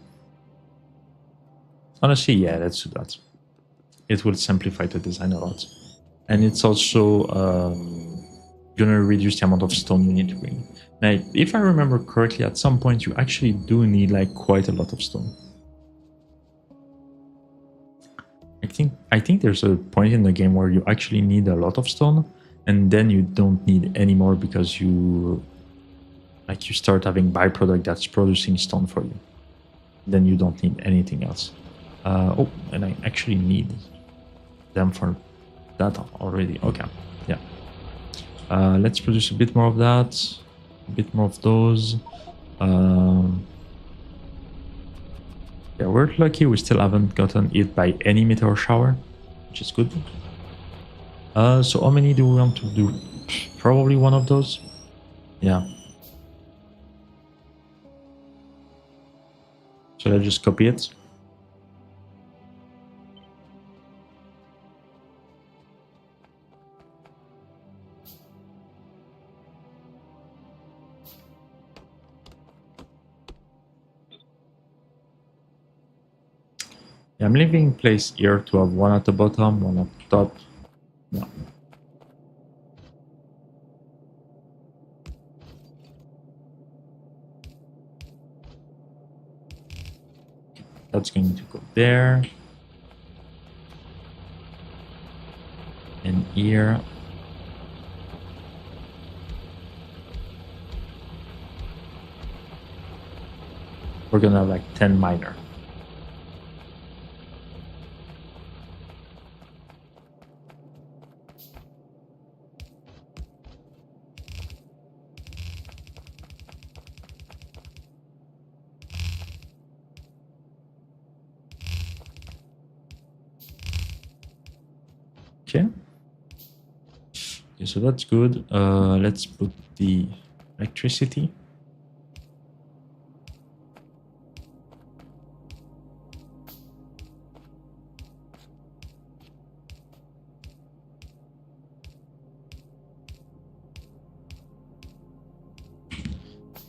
Honestly, yeah, let's do that. It will simplify the design a lot, and it's also gonna reduce the amount of stone you need to bring. Now, if I remember correctly, at some point you actually do need like quite a lot of stone. I think there's a point in the game where you actually need a lot of stone, and then you don't need any more because you start having byproduct that's producing stone for you. Then you don't need anything else. Oh, and I actually need them for that already. Okay, yeah. Let's produce a bit more of that, a bit more of those. Yeah, we're lucky we still haven't gotten hit by any meteor shower, which is good. So how many do we want to do? Probably one of those. Yeah. Should I just copy it? Yeah, I'm leaving place here to have one at the bottom, one at the top. Yeah. That's going to go there. And here. We're gonna have like 10 miner. Okay. Okay, so that's good. Let's put the electricity.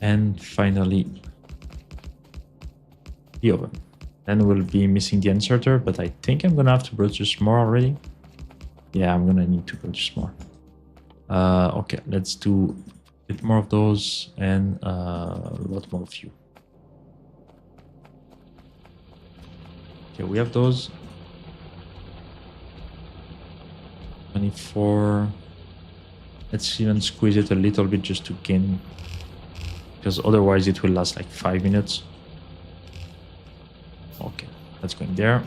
And finally, the oven. Then we'll be missing the inserter, but I think I'm gonna have to produce more already. Yeah, I'm gonna need to produce more. Okay, let's do a bit more of those and a lot more of you. Okay, we have those. 24. Let's even squeeze it a little bit just to gain, because otherwise it will last like 5 minutes. Okay, that's going there.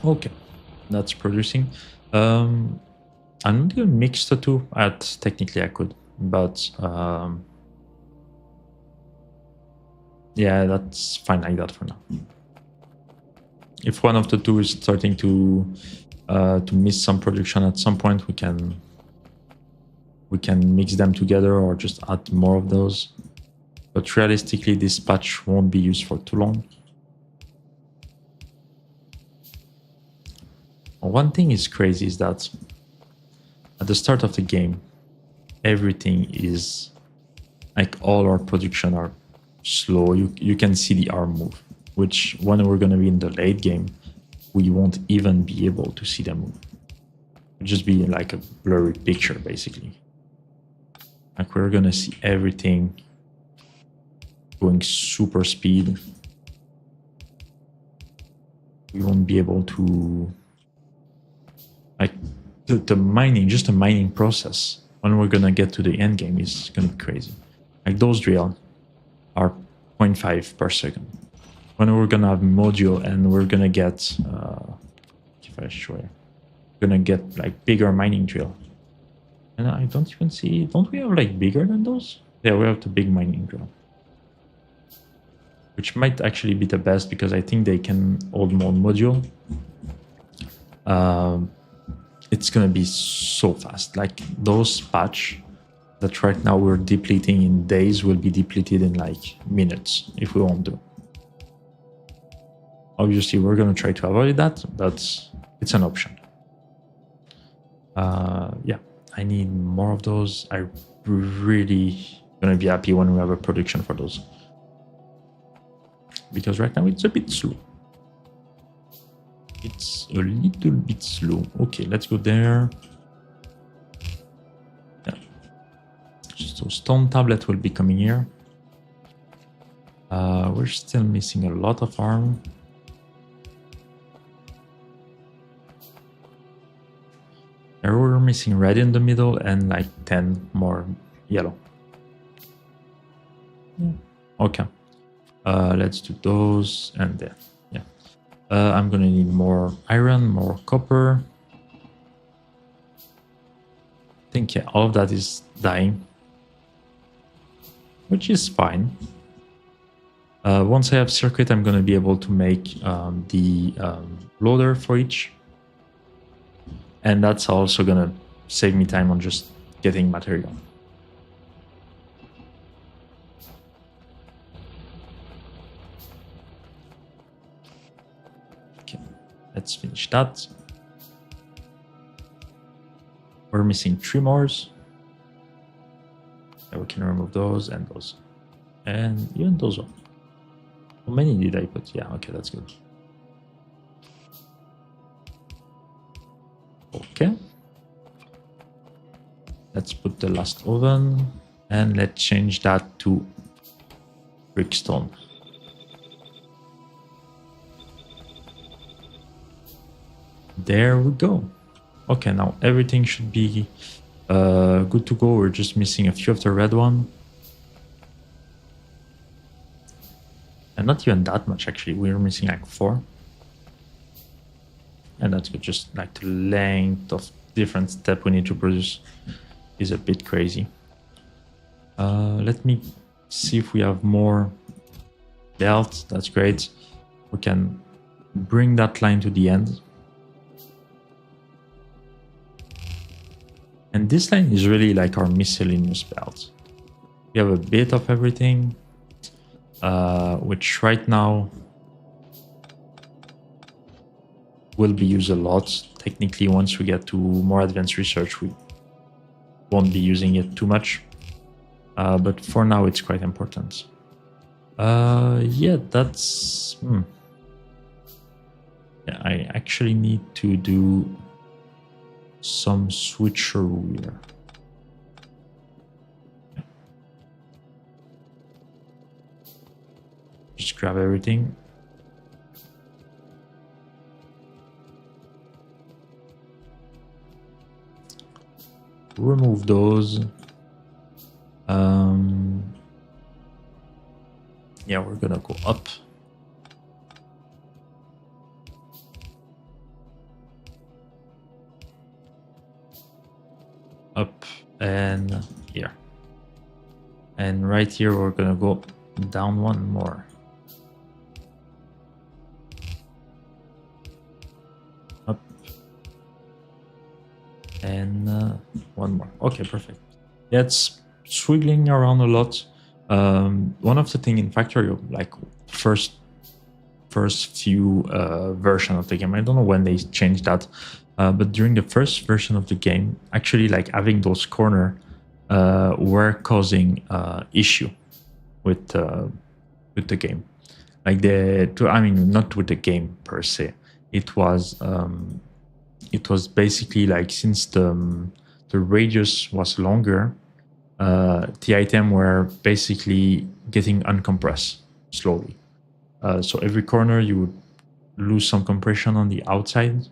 Okay, that's producing. I'm not gonna mix the two. Technically I could, but yeah, that's fine like that for now. If one of the two is starting to miss some production at some point, we can mix them together or just add more of those. But realistically, this patch won't be used for too long. One thing is crazy is that at the start of the game, everything is like all our production are slow. You can see the arm move, which when we're going to be in the late game, we won't even be able to see them move. It'll just be like a blurry picture, basically. Like we're going to see everything going super speed. We won't be able to, like, the mining, just the mining process when we're gonna get to the end game is gonna be crazy. Like those drill are 0.5 per second. when we're gonna have module and we're gonna get if I show you, we're gonna get like bigger mining drill. And I don't even see, don't we have like bigger than those? Yeah, we have the big mining drill, which might actually be the best because I think they can hold more module. It's gonna be so fast. Like those patch that right now we're depleting in days will be depleted in like minutes if we want to. Obviously, we're gonna try to avoid that, but it's an option. Yeah, I need more of those. I really gonna be happy when we have a production for those, because right now it's a bit slow. It's a little bit slow. Okay, let's go there. Yeah. So stone tablet will be coming here. We're still missing a lot of arm. There we're missing red in the middle and like 10 more yellow. Yeah. Okay. Let's do those and there. Yeah. I'm gonna need more iron, more copper. I think, yeah, all of that is dying, which is fine. Once I have circuit, I'm gonna be able to make the loader for each. And that's also gonna save me time on just getting material. Okay, let's finish that. We're missing 3 more. And we can remove those and those. And even those one. How many did I put? Yeah, okay, that's good. Okay. Let's put the last oven and let's change that to brickstone. There we go. Okay, now everything should be good to go. We're just missing a few of the red one. And not even that much, actually. We're missing like 4. And that's good. Just like the length of different step we need to produce is a bit crazy. Let me see if we have more belt. That's great. We can bring that line to the end. And this line is really like our miscellaneous belt. We have a bit of everything, which right now will be used a lot. Technically, once we get to more advanced research, we won't be using it too much. But for now, it's quite important. Yeah, that's... Yeah, I actually need to do some switcheroo here. Just grab everything. Remove those. Yeah, we're gonna go up. Up and here. And right here, we're gonna go down one more. Up. And one more. Okay, perfect. Yeah, it's swiggling around a lot. One of the things in Factorio, like first few version of the game, I don't know when they changed that, but during the first version of the game, actually like having those corner were causing issue with the game. Like I mean, not with the game per se. It was basically like since the radius was longer, the item were basically getting uncompressed slowly. So every corner you would lose some compression on the outside,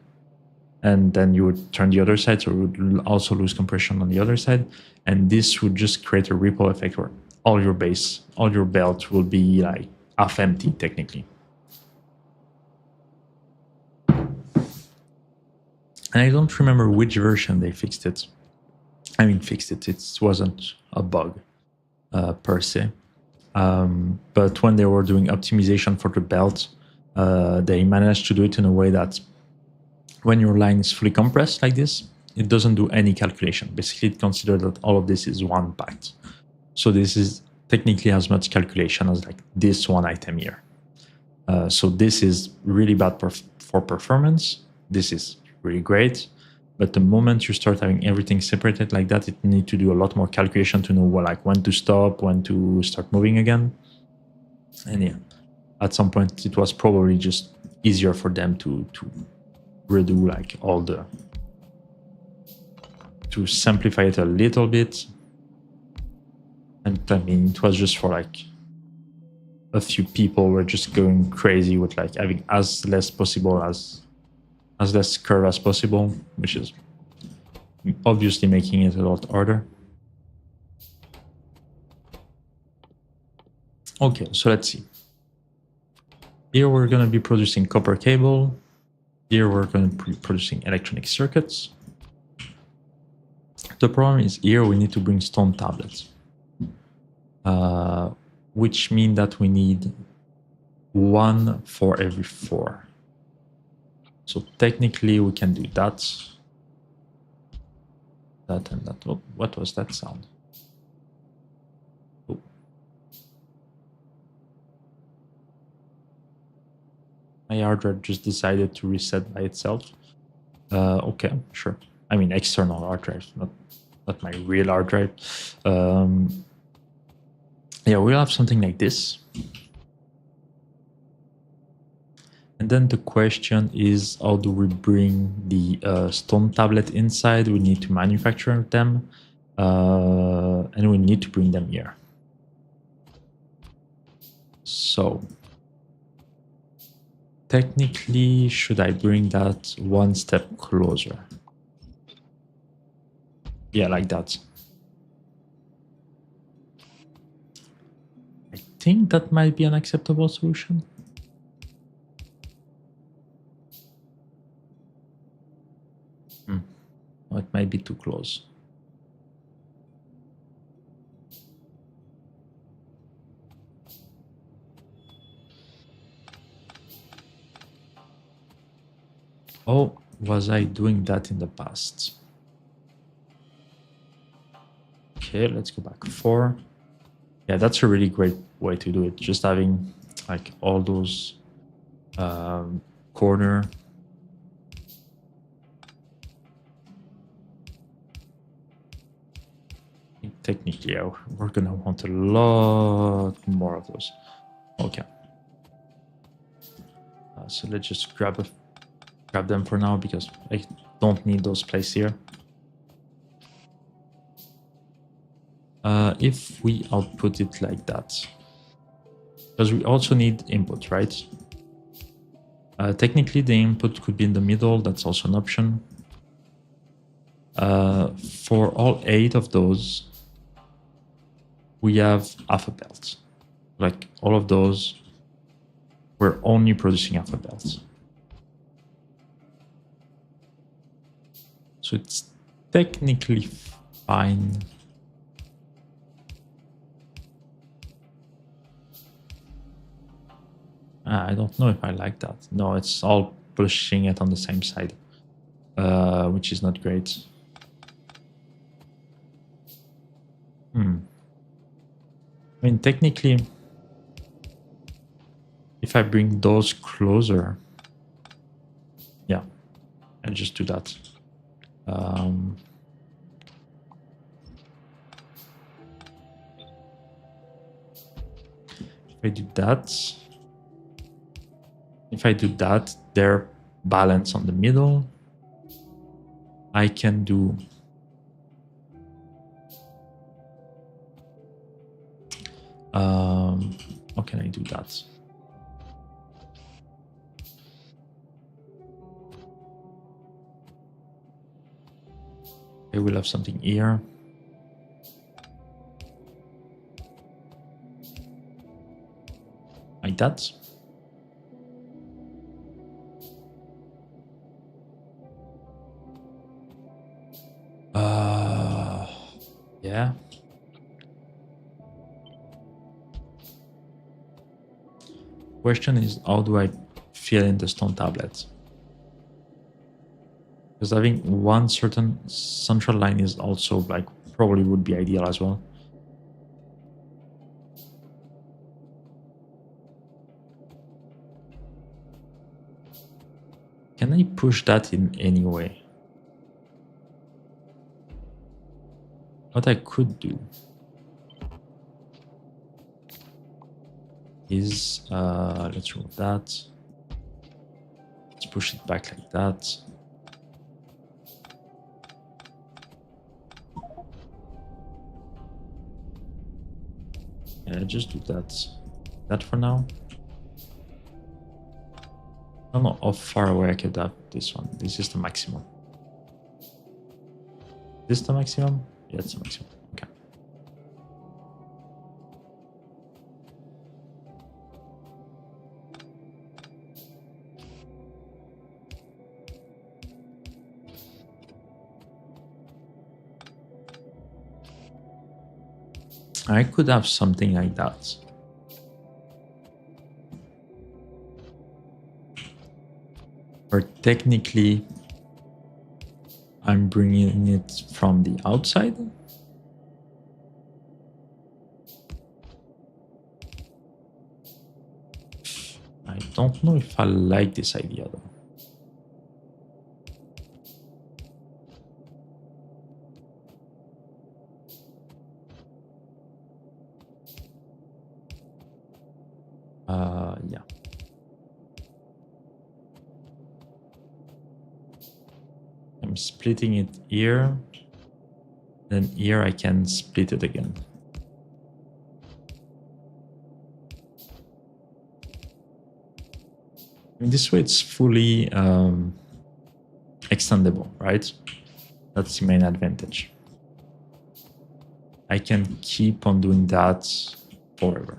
and then you would turn the other side, so you would also lose compression on the other side, and this would just create a ripple effect where all your belt will be like half empty technically. And I don't remember which version they fixed it. I mean, fixed it. It wasn't a bug per se. But when they were doing optimization for the belt, they managed to do it in a way that when your line is fully compressed like this, it doesn't do any calculation. Basically, it considers that all of this is one byte. So this is technically as much calculation as like this one item here. So this is really bad for performance. This is really great. But the moment you start having everything separated like that, it needs to do a lot more calculation to know like when to stop, when to start moving again. And yeah, at some point it was probably just easier for them to redo like all the, to simplify it a little bit. And I mean, it was just for like a few people were just going crazy with like having as less possible as less curve as possible, which is obviously making it a lot harder. Okay, so let's see. Here we're going to be producing copper cable. Here we're going to be producing electronic circuits. The problem is here we need to bring stone tablets, which mean that we need 1 for every 4. So technically we can do that. That and that. Oh, what was that sound? Oh. My hard drive just decided to reset by itself. Okay, sure. I mean, external hard drive, not my real hard drive. Yeah, we'll have something like this. And then the question is, how do we bring the stone tablet inside? We need to manufacture them, and we need to bring them here. So technically, should I bring that one step closer? Yeah, like that. I think that might be an acceptable solution. Oh, it might be too close. Oh, was I doing that in the past? Okay, let's go back 4. Yeah, that's a really great way to do it. Just having like all those corner. Technically, yeah, we're gonna want a lot more of those. Okay. So let's just grab them for now because I don't need those placed here. If we output it like that, because we also need input, right? Technically, the input could be in the middle. That's also an option. For all 8 of those, we have half a belt. Like all of those, we're only producing half a belt. So it's technically fine. I don't know if I like that. No, it's all pushing it on the same side, which is not great. I mean, technically, if I bring those closer, yeah, I'll just do that. If I do that, they're balanced on the middle. I can do how can I do that? I will have something here. Like that. Yeah. Question is, how do I fill in the stone tablet? Because having one certain central line is also like probably would be ideal as well. Can I push that in any way? What I could do is, let's remove that. Let's push it back like that. Yeah, just do that. That for now. I don't know how far away I could have this one. This is the maximum. Is this the maximum? Yeah, it's the maximum. Okay. I could have something like that. Or technically, I'm bringing it from the outside. I don't know if I like this idea though. Yeah. I'm splitting it here. Then here I can split it again. In this way it's fully extendable, right? That's the main advantage. I can keep on doing that forever.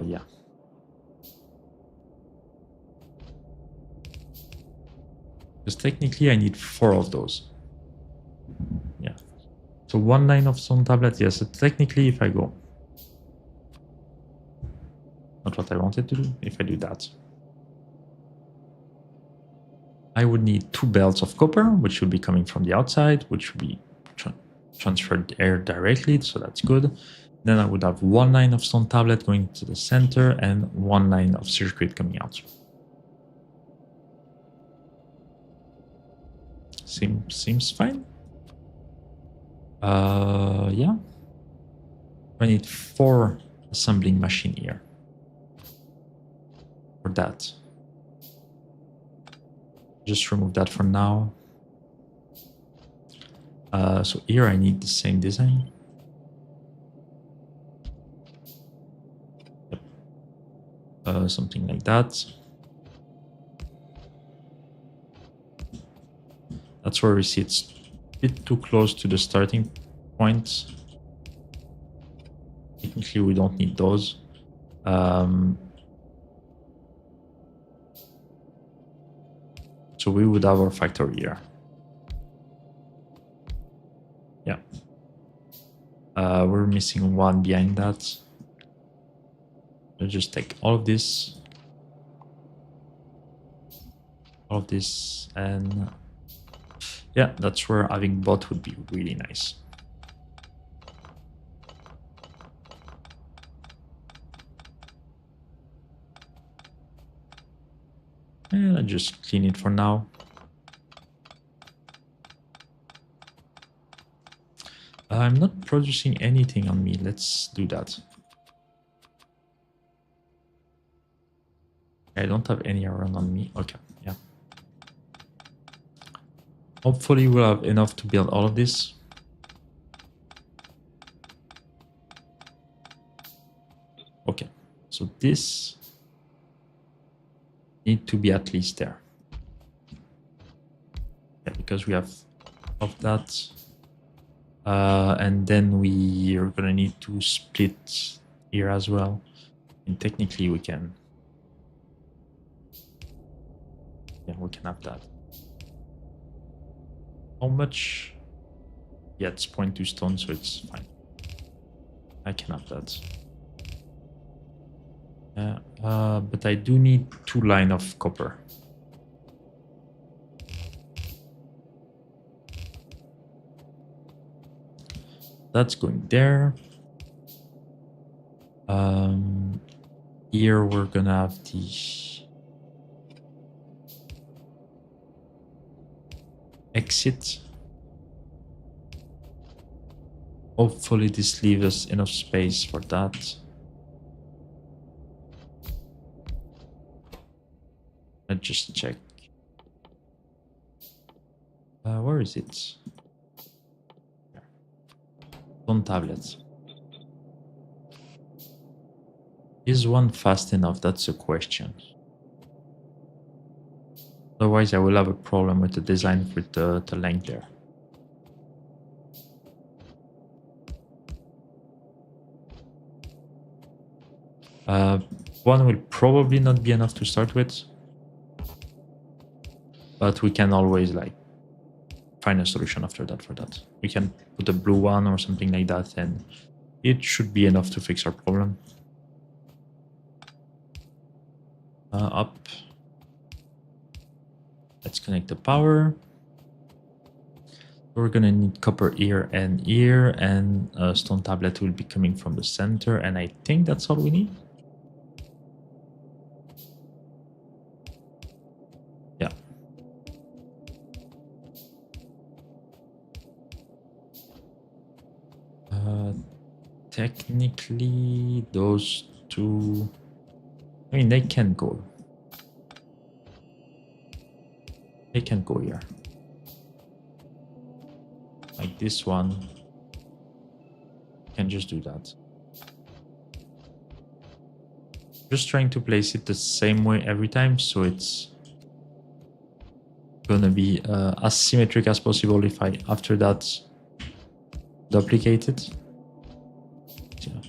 Yeah. Because technically I need 4 of those. Yeah. So 1 line of stone tablet, yes. So technically if I go, not what I wanted to do, if I do that, I would need 2 belts of copper, which should be coming from the outside, which should be transferred air directly, so that's good. Then I would have 1 line of stone tablet going to the center and 1 line of circuit coming out. Seems fine. Yeah. I need 4 assembling machine here for that. Just remove that for now. So here I need the same design. Yep. Something like that. That's where we see it's a bit too close to the starting point. Technically, we don't need those. So we would have our factory here. Yeah. We're missing 1 behind that. Let's just take all of this. All of this, and yeah, that's where having both would be really nice. And I just clean it for now. I'm not producing anything on me. Let's do that. I don't have any iron on me. Okay, yeah. Hopefully we'll have enough to build all of this. Okay, so this need to be at least there. Yeah, because we have of that. And then we are gonna need to split here as well. And technically we can Yeah, we can have that. How much? Yeah, it's 0.2 stone, so it's fine. I can have that. Yeah, but I do need 2 lines of copper. That's going there. Here we're gonna have the exit. Hopefully this leaves us enough space for that. Let's just check. Where is it? On tablet. Is one fast enough? That's a question. Otherwise, I will have a problem with the design with the length there. One will probably not be enough to start with, but we can always like find a solution after that for that. We can put a blue one or something like that, and it should be enough to fix our problem. Up. Let's connect the power. We're gonna need copper here, and a stone tablet will be coming from the center, and I think that's all we need. Yeah. Technically, those two, I mean, they can go. They can go here. Like this one. Can just do that. Just trying to place it the same way every time, so it's gonna be as symmetric as possible if I, after that, duplicate it. Yeah.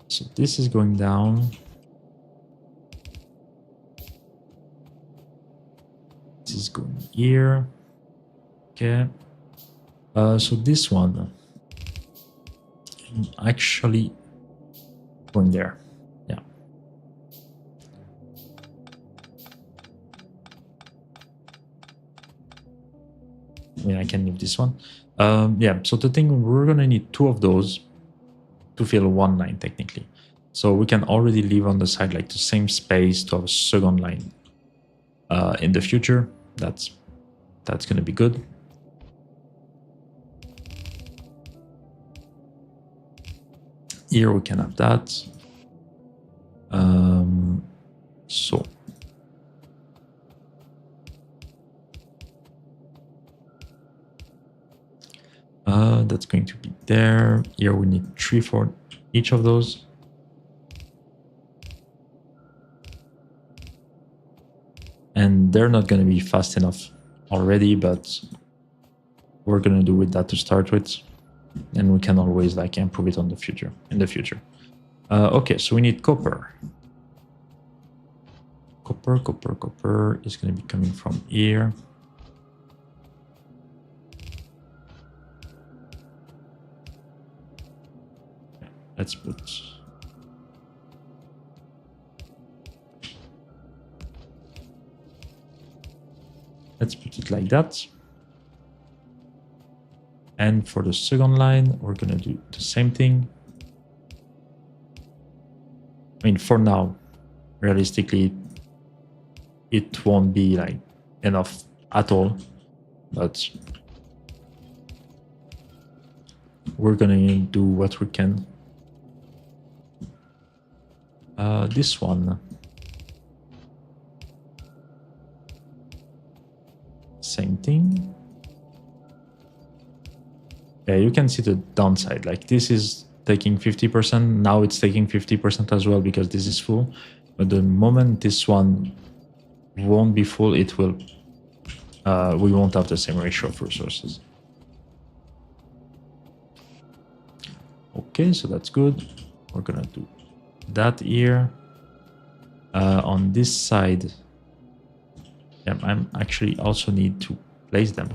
So this is going down. This is going here. Okay. So this one actually going there. Yeah. I mean, I can leave this one. Yeah, so the thing, we're gonna need 2 of those to fill 1 line technically. So we can already leave on the side like the same space to have a second line in the future. That's gonna be good. Here we can have that. So that's going to be there. Here we need 3 for each of those. And they're not going to be fast enough already, but we're going to do with that to start with. And we can always like improve it in the future. Okay, so we need copper. Copper is going to be coming from here. Let's put it like that. And for the second line, we're gonna do the same thing. I mean, for now, realistically, it won't be like enough at all, but we're gonna do what we can. This one, same thing. Yeah, you can see the downside. Like this is taking 50%. Now it's taking 50% as well because this is full. But the moment this one won't be full, it will. We won't have the same ratio of resources. Okay, so that's good. We're gonna do that here. On this side, yeah, I'm actually also need to place them.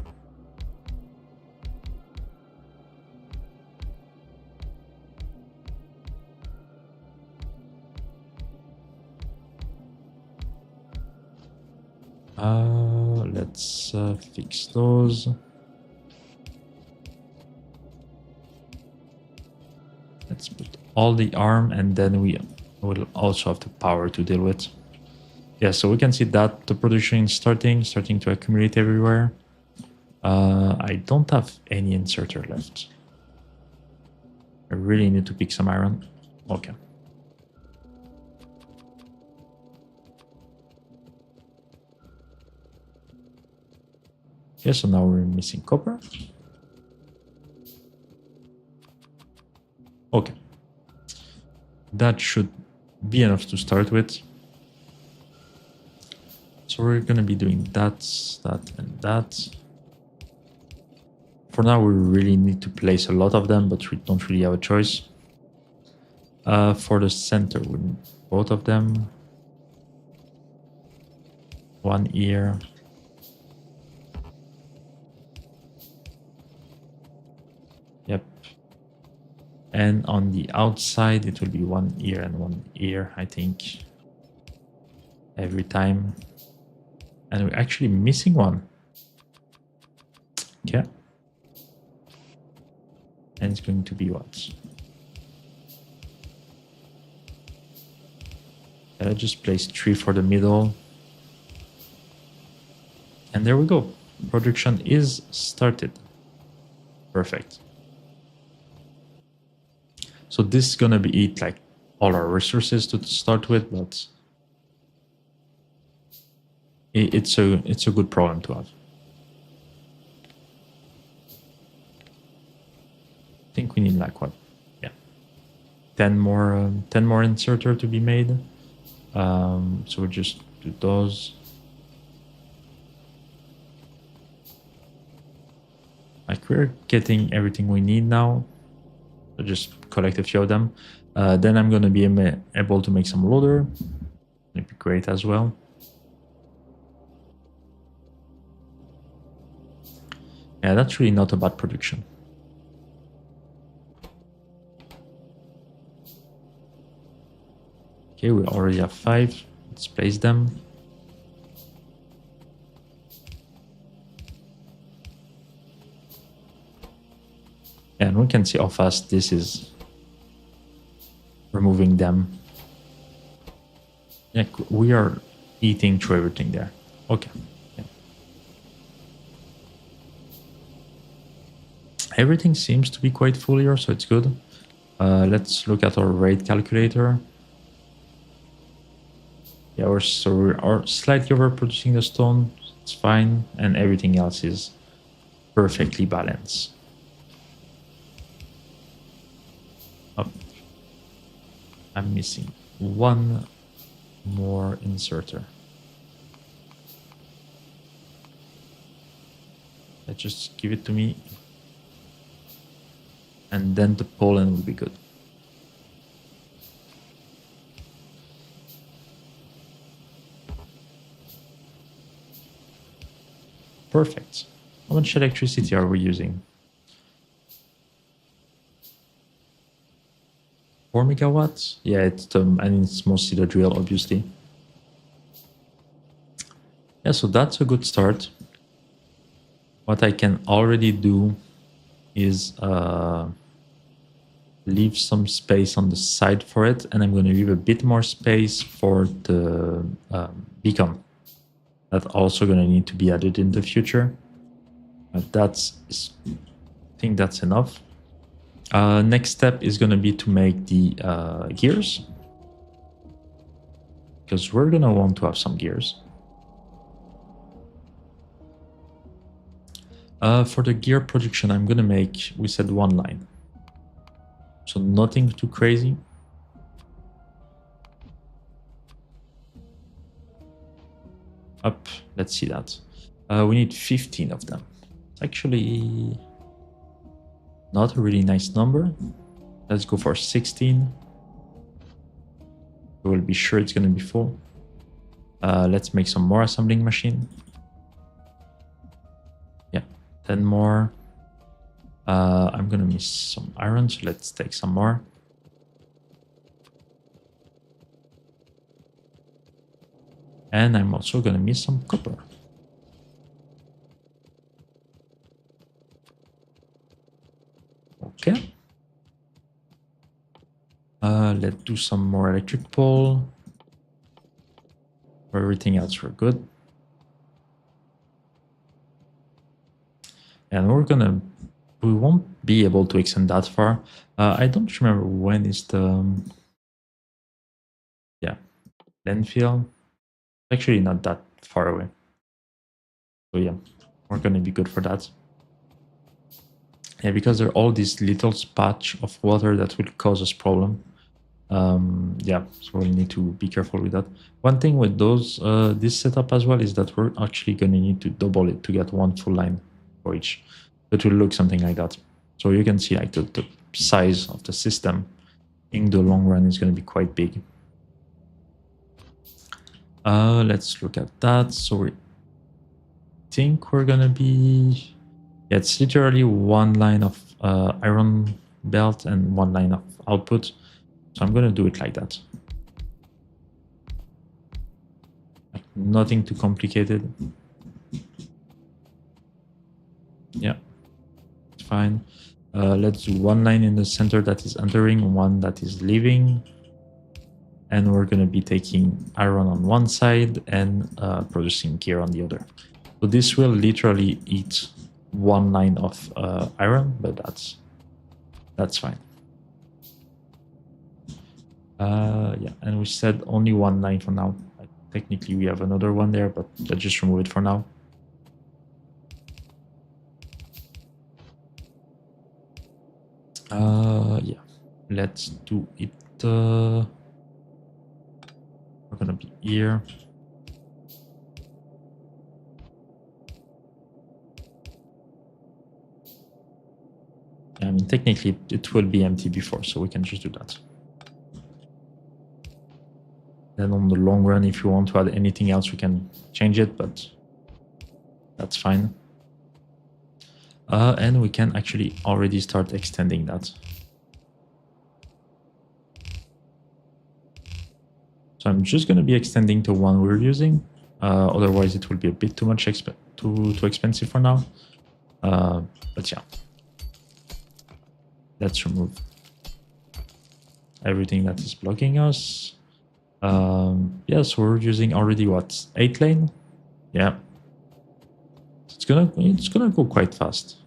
Let's fix those. Let's put all the arm, and then we will also have the power to deal with. Yeah, so we can see that the production is starting to accumulate everywhere. I don't have any inserter left. I really need to pick some iron. Okay. Yeah, so now we're missing copper. Okay. That should be enough to start with. So we're going to be doing that, and that. For now, we really need to place a lot of them, but we don't really have a choice. For the center, we need both of them. One here. Yep. And on the outside, it will be one here and one here, I think. Every time. And we're actually missing one. Okay. And it's going to be what? I just place 3 for the middle. And there we go. Production is started. Perfect. So this is gonna be like all our resources to start with, but it's a good problem to have. I think we need like what? Yeah, 10 more inserter to be made. So we just do those. Like we're getting everything we need now. So just collect a few of them. Then I'm gonna be able to make some loader. It'd be great as well. Yeah, that's really not a bad production. Okay, we already have 5. Let's place them. And we can see how fast this is removing them. Yeah, we are eating through everything there. Okay. Yeah. Everything seems to be quite full here, so it's good. Let's look at our rate calculator. Yeah, we're slightly overproducing the stone. It's fine, and everything else is perfectly balanced. Oh, I'm missing one more inserter. Let's just give it to me. And then the pollen will be good. Perfect. How much electricity are we using? 4 megawatts? Yeah, it's mostly the drill, obviously. Yeah, so that's a good start. What I can already do is leave some space on the side for it, and I'm going to leave a bit more space for the beacon. That's also going to need to be added in the future. I think that's enough. Next step is going to be to make the gears, because we're going to want to have some gears. For the gear production, I'm going to make, we said 1 line. So nothing too crazy. Up, let's see that. We need 15 of them. It's actually not a really nice number. Let's go for 16. We'll be sure it's going to be full. Let's make some more assembling machine. Yeah, 10 more. I'm going to miss some iron, so let's take some more. And I'm also going to miss some copper. Okay. Let's do some more electric pole. For everything else, we're good. And we won't be able to extend that far. I don't remember when is the, landfill. Actually not that far away. So yeah, we're going to be good for that. Yeah, because there are all these little patch of water that will cause us problem. Yeah, so we'll need to be careful with that. One thing with those, this setup as well, is that we're actually going to need to double it to get one full line for each. It will look something like that. So you can see like the size of the system in the long run is going to be quite big. Let's look at that. So we think we're going to be... Yeah, it's literally one line of iron belt and one line of output. So I'm going to do it like that. Like nothing too complicated. Yeah, it's fine. Let's do one line in the center that is entering, one that is leaving. And we're going to be taking iron on one side and producing gear on the other. So this will literally eat one line of iron, but that's fine. Yeah, and we said only one line for now. Technically, we have another one there, but let's just remove it for now. Yeah, let's do it. We're gonna be here. I mean, technically, it will be empty before, so we can just do that. Then on the long run, if you want to add anything else, we can change it, but that's fine. And we can actually already start extending that. So I'm just going to be extending the one we're using. Otherwise, it will be a bit too much too expensive for now. But yeah, let's remove everything that is blocking us. Yeah, so we're using already what, 8 lane? Yeah, it's gonna go quite fast.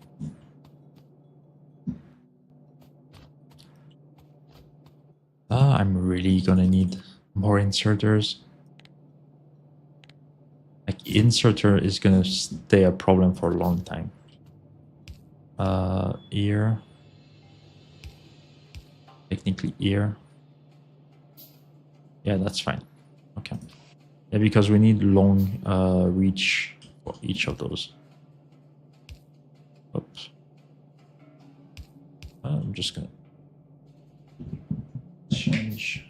I'm really gonna need more inserters. Like inserter is gonna stay a problem for a long time. Here, technically here. Yeah, that's fine. Okay. Yeah, because we need long reach for each of those. Oops. I'm just gonna change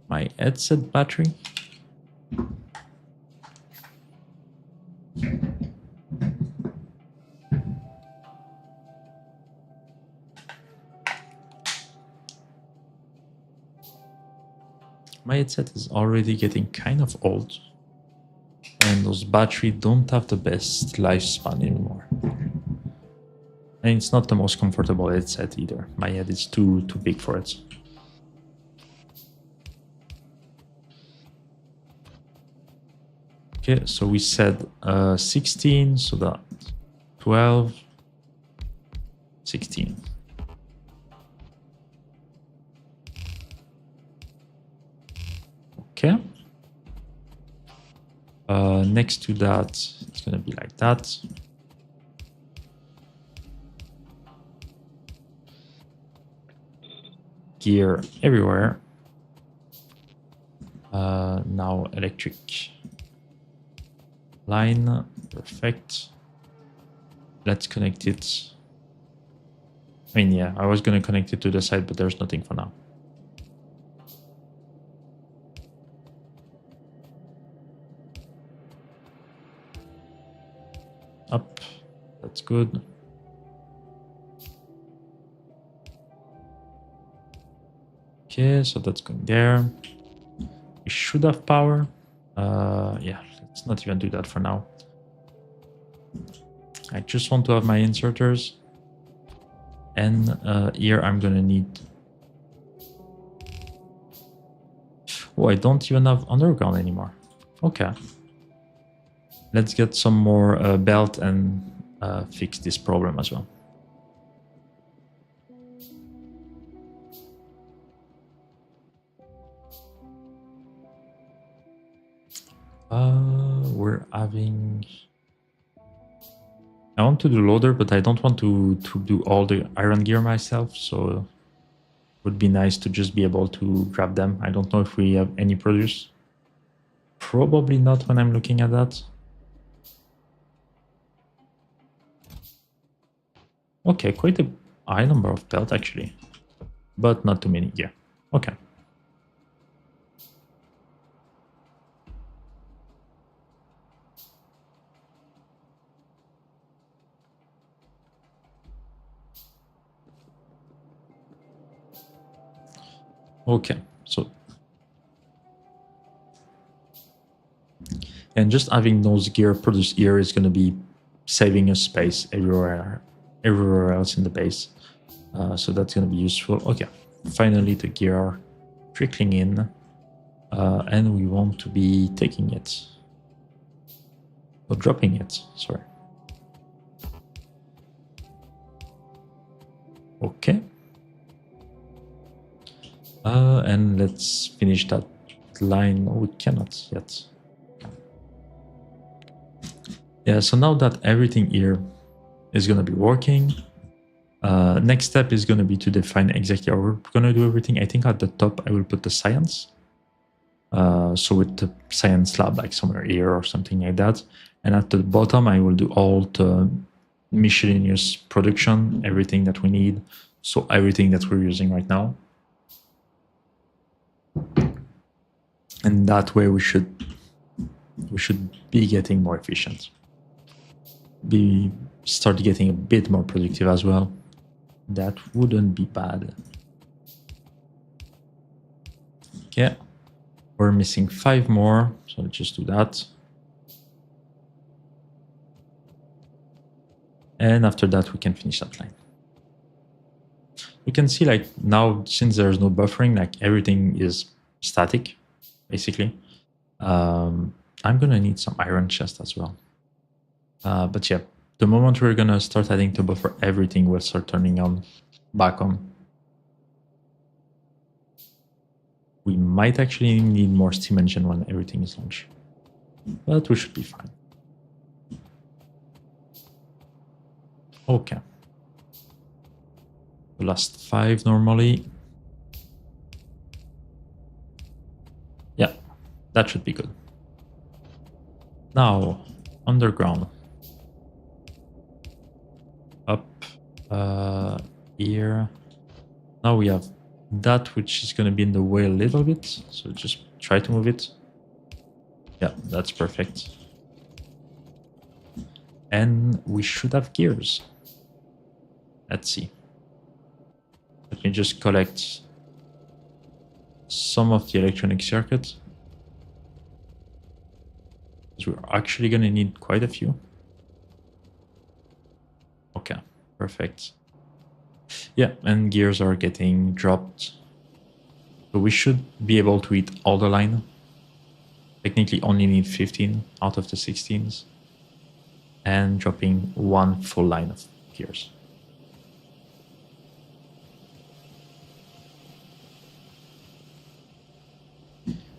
my headset battery. My headset is already getting kind of old, and those batteries don't have the best lifespan anymore. And it's not the most comfortable headset either. My head is too big for it. Okay, so we said 16, so that 12, 16. Okay. Next to that, it's gonna be like that. Gear everywhere. Now electric line, perfect. Let's connect it I mean, yeah, I was going to connect it to the side, but there's nothing for now. Up. That's good. Okay, so that's going there. We should have power. Yeah, let's not even do that for now. I just want to have my inserters. And here I'm gonna need... Oh, I don't even have underground anymore. Okay. Let's get some more belt and fix this problem as well. We're having... I want to do loader, but I don't want to do all the iron gear myself, so it would be nice to just be able to grab them. I don't know if we have any produce. Probably not when I'm looking at that. Okay, quite a high number of belt actually, but not too many gear. Okay. Okay, so and just having those gear produced here is going to be saving us space everywhere else in the base. So that's going to be useful. Okay, finally the gear are trickling in, and we want to be taking it or dropping it. Sorry. Okay. And let's finish that line. Oh, we cannot yet. Yeah, so now that everything here is going to be working, next step is going to be to define exactly how we're going to do everything. I think at the top I will put the science. So with the science lab like somewhere here or something like that. And at the bottom I will do all the miscellaneous production, everything that we need. So everything that we're using right now. And that way we should be getting more efficient. Start getting a bit more productive as well. That wouldn't be bad. Okay. We're missing 5 more, so let's just do that. And after that we can finish that line. You can see like now, since there's no buffering, like everything is static, basically. I'm gonna need some iron chest as well. But yeah, the moment we're gonna start adding to buffer, everything will start turning on, back on. We might actually need more steam engine when everything is launched, but we should be fine. Okay. The last 5 normally. Yeah, that should be good. Now, underground. Up here. Now we have that which is going to be in the way a little bit, so just try to move it. Yeah, that's perfect. And we should have gears. Let's see. Let me just collect some of the electronic circuits, because we're actually going to need quite a few. Okay, perfect. Yeah, and gears are getting dropped. So we should be able to hit all the line. Technically only need 15 out of the 16s. And dropping 1 full line of gears.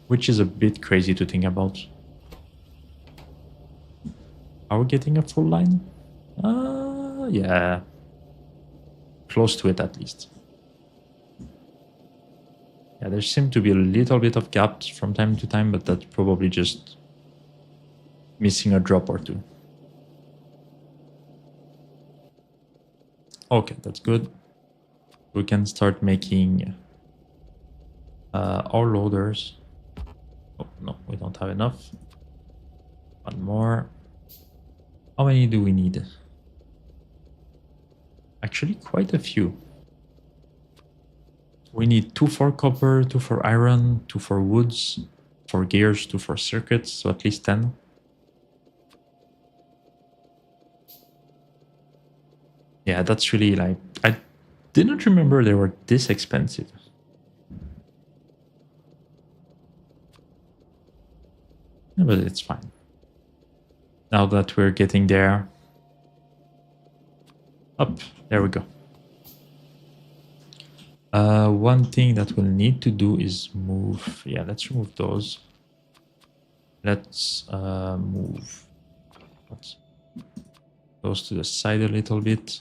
Which is a bit crazy to think about. Are we getting a full line? Yeah. Close to it at least. Yeah, there seemed to be a little bit of gaps from time to time, but that's probably just missing a drop or 2. Okay, that's good. We can start making our loaders. Oh, no, we don't have enough. One more. How many do we need? Actually, quite a few. We need 2 for copper, 2 for iron, 2 for woods, 4 gears, 2 for circuits, so at least 10. Yeah, that's really like... I didn't remember they were this expensive. Yeah, but it's fine. Now that we're getting there... Up, there we go. One thing that we'll need to do is move... Yeah, let's remove those. Let's move those to the side a little bit.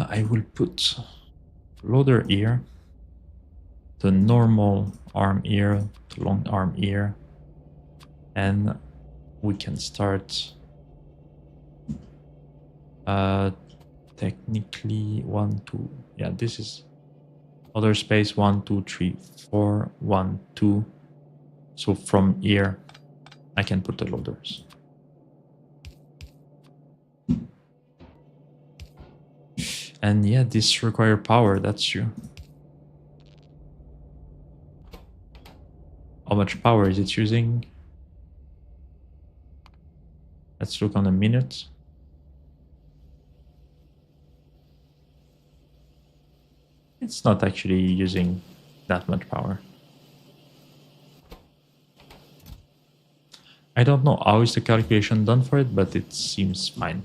I will put loader here, the normal arm here, the long arm here, and we can start technically 1, 2. Yeah, this is other space 1, 2, 3, 4, 1, 2. So from here, I can put the loaders. And yeah, this requires power, that's true. How much power is it using? Let's look on a minute. It's not actually using that much power. I don't know how is the calculation done for it, but it seems fine.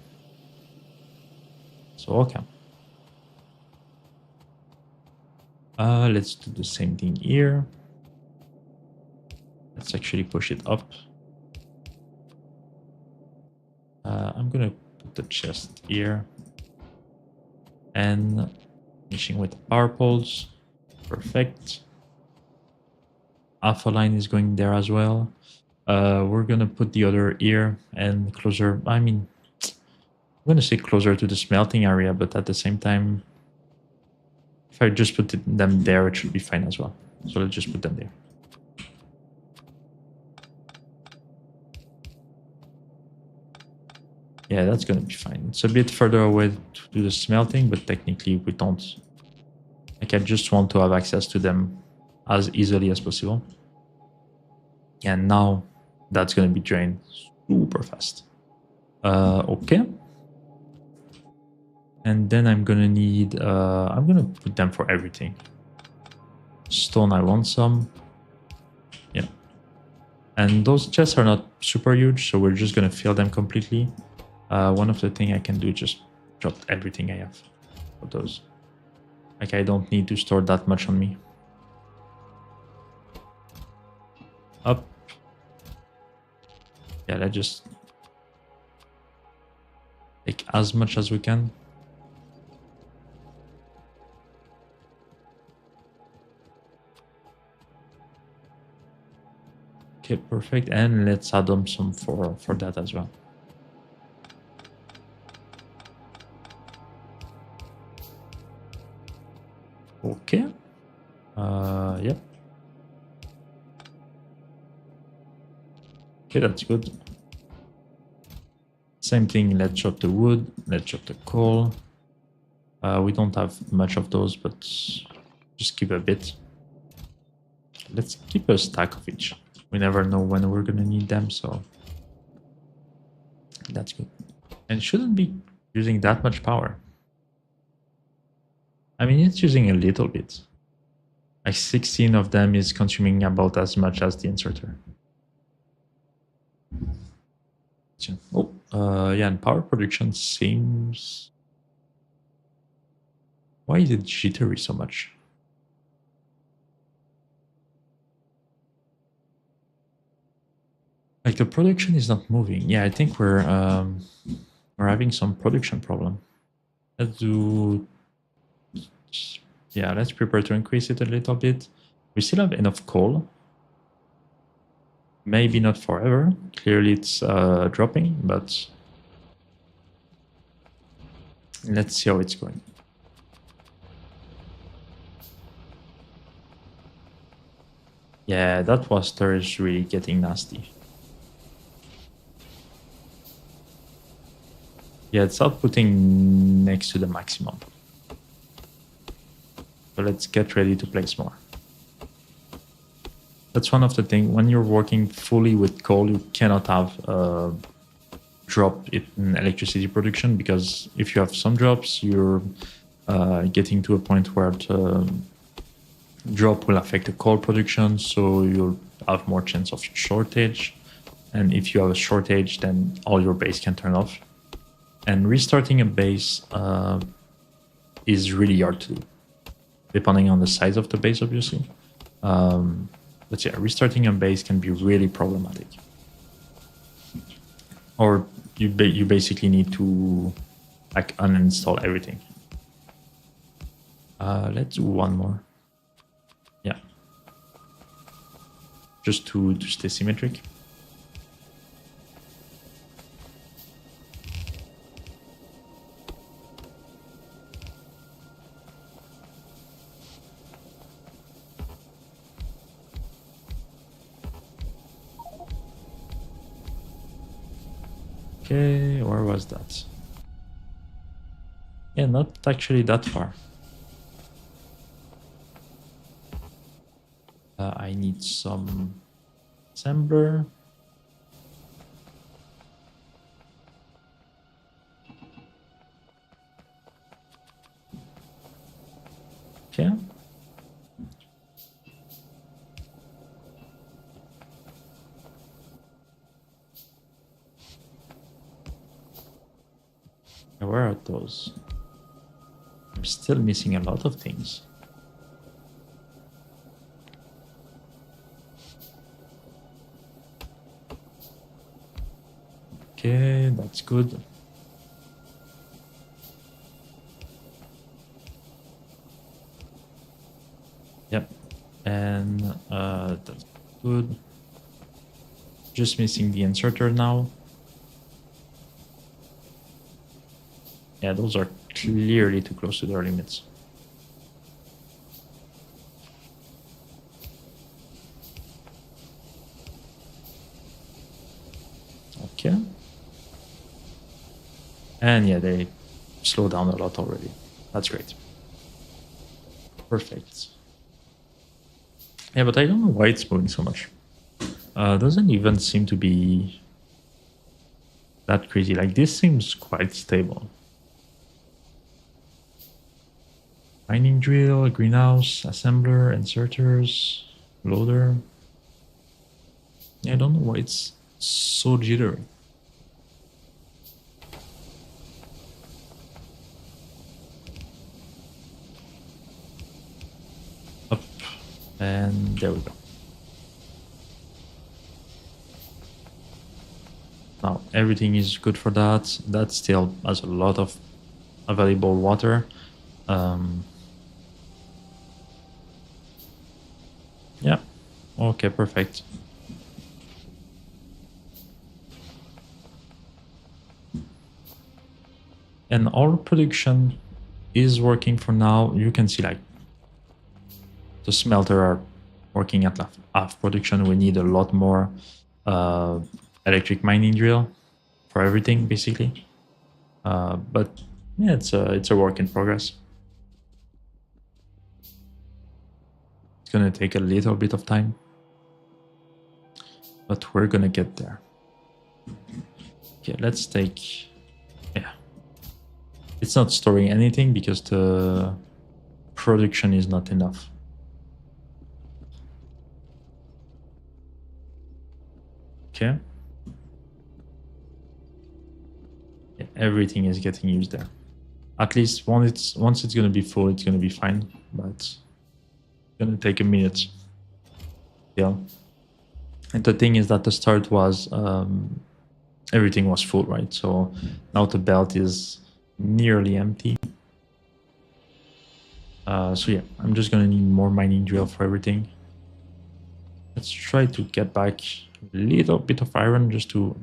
So okay. Let's do the same thing here. Let's actually push it up. I'm gonna put the chest here. And finishing with the power poles. Perfect. Alpha line is going there as well. We're gonna put the other here and closer. I mean, I'm gonna say closer to the smelting area, but at the same time, if I just put them there, it should be fine as well. So let's just put them there. Yeah, that's gonna be fine. It's a bit further away to do the smelting, but technically we don't. Like, I just want to have access to them as easily as possible. And now that's gonna be drained super fast. Okay. And then I'm gonna need, I'm gonna put them for everything. Stone, I want some. Yeah. And those chests are not super huge, so we're just gonna fill them completely. One of the things I can do is just drop everything I have of those. Like, I don't need to store that much on me. Up. Yeah, let's just take as much as we can. Okay, perfect. And let's add on some for that as well. Okay. Yep. Okay, that's good. Same thing, let's chop the wood, let's chop the coal. We don't have much of those, but just keep a bit. Let's keep a stack of each. We never know when we're gonna need them, so that's good. And it shouldn't be using that much power. I mean, it's using a little bit. Like 16 of them is consuming about as much as the inserter. Oh, yeah, and power production seems... Why is it jittery so much? Like, the production is not moving. Yeah, I think we're having some production problem. Let's do... Yeah, let's prepare to increase it a little bit. We still have enough coal. Maybe not forever. Clearly it's dropping, but Let's see how it's going. Yeah, that water is really getting nasty. Yeah, it's outputting next to the maximum. So let's get ready to place more. That's one of the things. When you're working fully with coal, you cannot have a drop in electricity production, because if you have some drops, you're getting to a point where the drop will affect the coal production, so you'll have more chance of shortage. And if you have a shortage, then all your base can turn off. And restarting a base is really hard to do, depending on the size of the base, obviously. But yeah, restarting a base can be really problematic. Or you basically need to like uninstall everything. Let's do one more. Yeah. Just to stay symmetric. Okay, where was that? Yeah, not actually that far. I need some assembler. Okay. Where are those? I'm still missing a lot of things. Okay, that's good. Yep, and that's good. Just missing the inserter now. Yeah, those are clearly too close to their limits. Okay. And yeah, they slow down a lot already. That's great. Perfect. Yeah, but I don't know why it's moving so much. Doesn't even seem to be that crazy. Like, this seems quite stable. Mining drill, greenhouse, assembler, inserters, loader. Yeah, I don't know why it's so jittery. Up, and there we go. Now everything is good for that. That still has a lot of available water. Yeah. Okay, perfect. And our production is working for now. You can see like the smelter are working at half production. We need a lot more electric mining drill for everything, basically. But yeah, it's a work in progress. It's gonna take a little bit of time, but we're gonna get there. Okay, let's take. Yeah, it's not storing anything because the production is not enough. Okay. Yeah, everything is getting used there. At least once it's gonna be full, it's gonna be fine. But it's gonna take a minute. Yeah. And the thing is that the start was everything was full, right? So now the belt is nearly empty. So yeah, I'm just gonna need more mining drill for everything. Let's try to get back a little bit of iron just to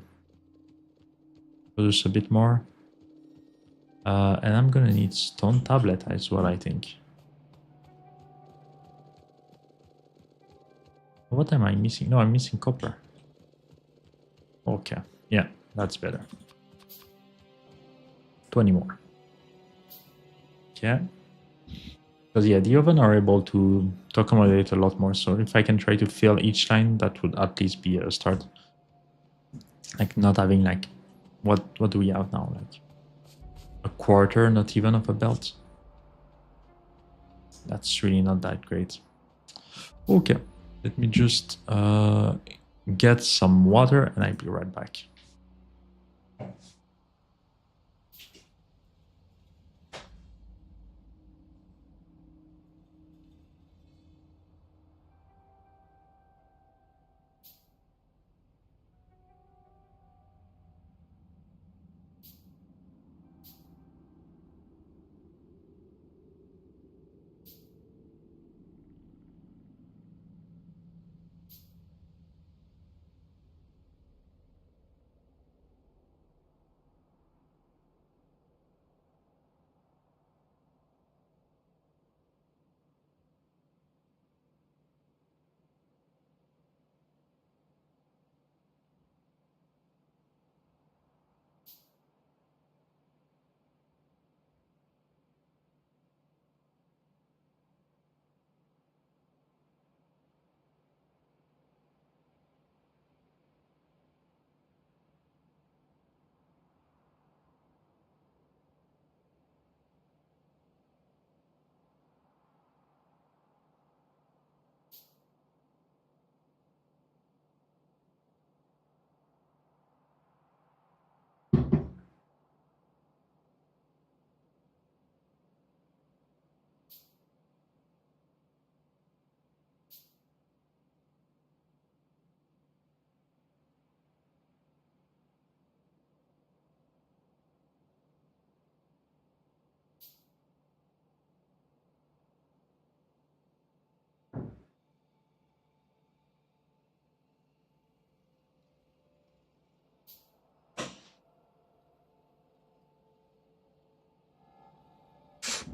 produce a bit more. And I'm gonna need stone tablet as well, I think. What am I missing? No, I'm missing copper. Okay, yeah, that's better. 20 more. Yeah. Because yeah, the oven are able to accommodate a lot more. So if I can try to fill each line, that would at least be a start. Like not having like, what do we have now? Like a quarter, not even of a belt. That's really not that great. Okay, let me just get some water and I'll be right back.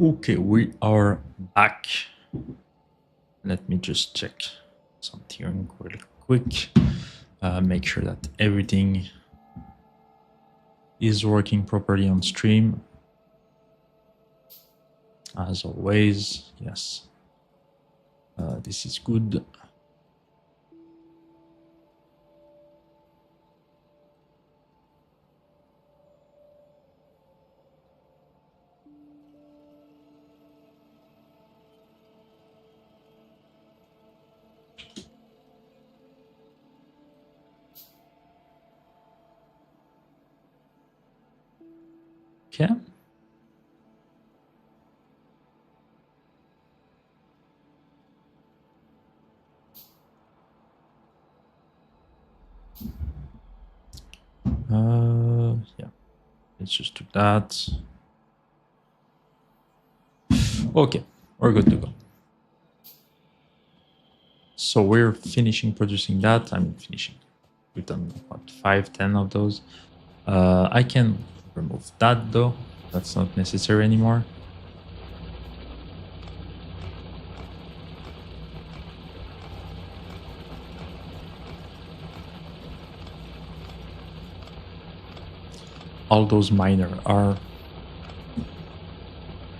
Okay, we are back. Let me just check something real quick. Make sure that everything is working properly on stream. As always, yes. This is good. Okay. Yeah, let's just do that. Okay, we're good to go. So we're finishing producing that. I'm finishing. We've done what, 5-10 of those. I can remove that though. That's not necessary anymore. All those miner are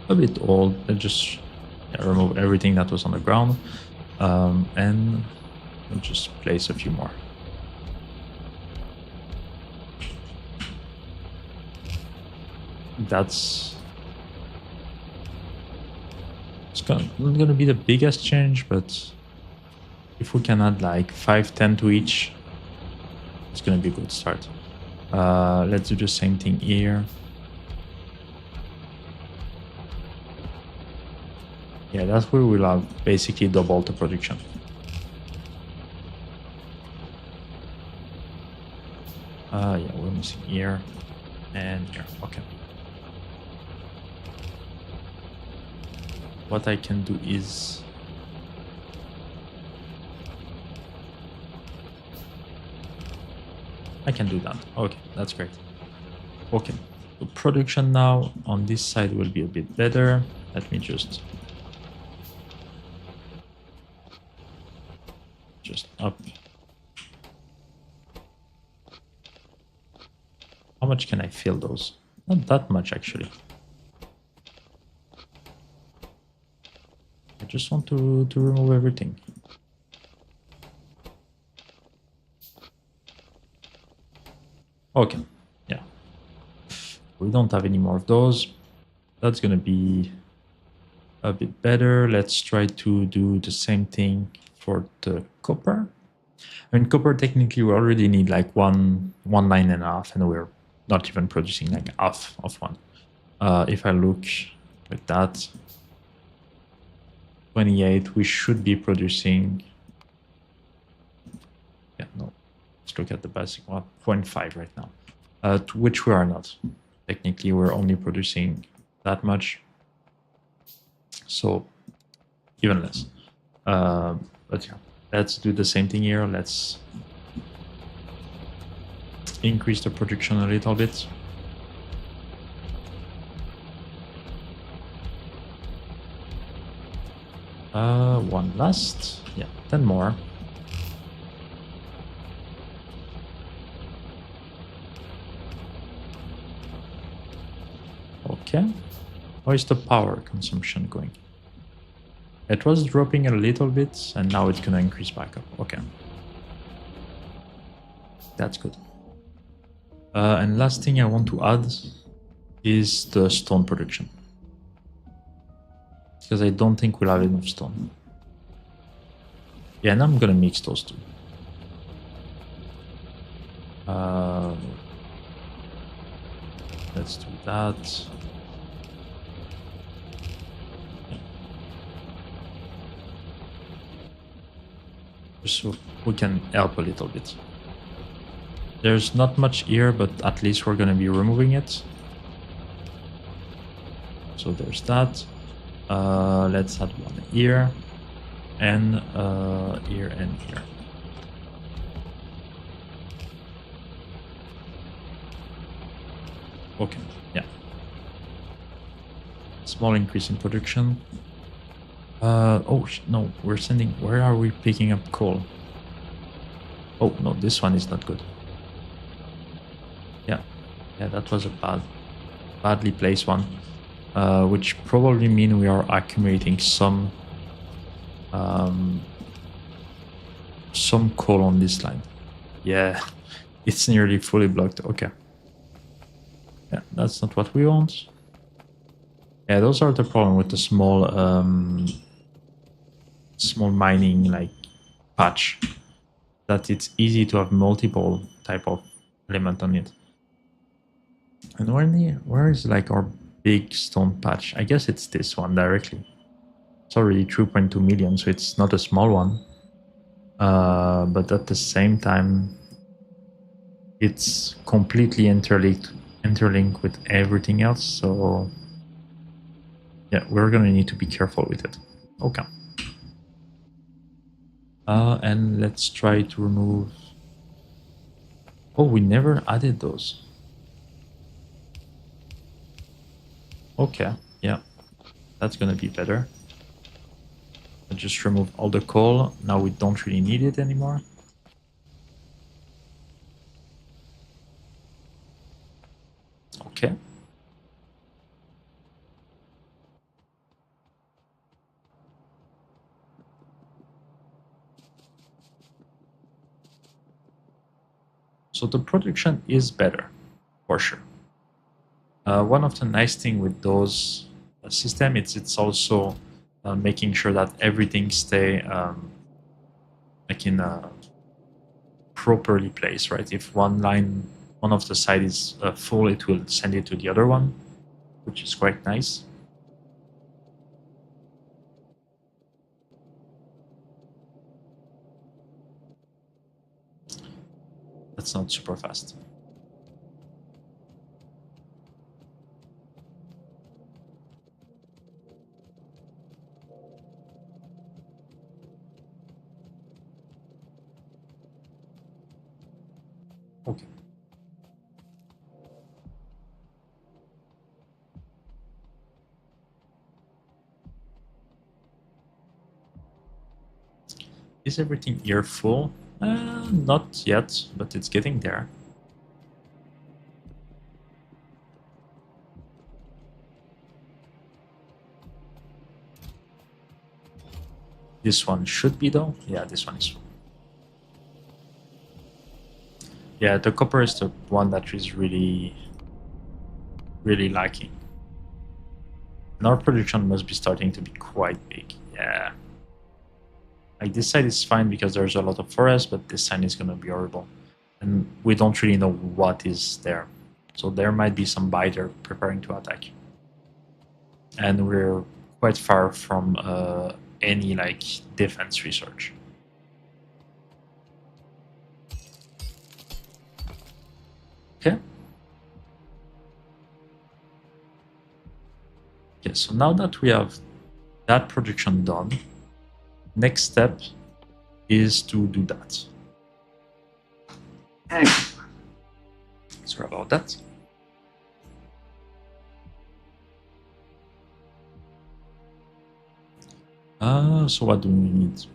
a bit old. I just remove everything that was on the ground, and I'll just place a few more. That's not gonna be the biggest change, but if we can add like 5-10 to each, it's gonna be a good start. Let's do the same thing here. Yeah, that's where we'll have basically double the production. Yeah, we're missing here and here. Okay. What I can do is I can do that. Okay, that's great. Okay, So production now on this side will be a bit better. Let me just up. How much can I fill those? Not that much actually. I just want to remove everything. Okay, yeah. We don't have any more of those. That's gonna be a bit better. Let's try to do the same thing for the copper. I mean, copper technically we already need like one line and a half, and we're not even producing like half of one. If I look with that, 28, we should be producing. Yeah, no. Let's look at the basic one, 0.5 right now, to which we are not. Technically, we're only producing that much, so even less. But yeah, let's do the same thing here. Let's increase the production a little bit. One last, yeah, 10 more. Okay, how is the power consumption going? It was dropping a little bit, and now it's gonna increase back up. Okay, that's good. And last thing I want to add is the stone production, because I don't think we'll have enough stone. Yeah, and I'm gonna mix those two. Let's do that. So we can help a little bit. There's not much here, but at least we're gonna be removing it. So there's that. Let's add one here, and here and here. Okay, yeah. Small increase in production. Oh no, we're sending. Where are we picking up coal? Oh no, this one is not good. Yeah, that was a badly placed one, which probably mean we are accumulating some coal on this line. Yeah, it's nearly fully blocked. Okay. Yeah, that's not what we want. Yeah, those are the problem with the small mining like patch, that it's easy to have multiple type of element on it. And where is like our big stone patch? I guess it's this one directly. It's already 3.2 million, so it's not a small one. But at the same time, it's completely interlinked with everything else. So yeah, we're gonna need to be careful with it. Okay. And let's try to remove. Oh, we never added those. Okay, yeah, that's gonna be better. I'll just remove all the coal. Now we don't really need it anymore. Okay. So the production is better, for sure. One of the nice thing with those system, it's also making sure that everything stay like in a properly placed, right? If one of the side is full, it will send it to the other one, which is quite nice. That's not super fast. Okay. Is everything here full? Not yet, but it's getting there. This one should be though. Yeah, this one is full. Yeah, the copper is the one that is really lacking. And our production must be starting to be quite big. Yeah. Like this side is fine because there's a lot of forest, but this side is gonna be horrible. And we don't really know what is there. So there might be some biter preparing to attack. And we're quite far from any like defense research. Okay. Okay, so now that we have that production done, next step is to do that. Sorry about that. So what do we need?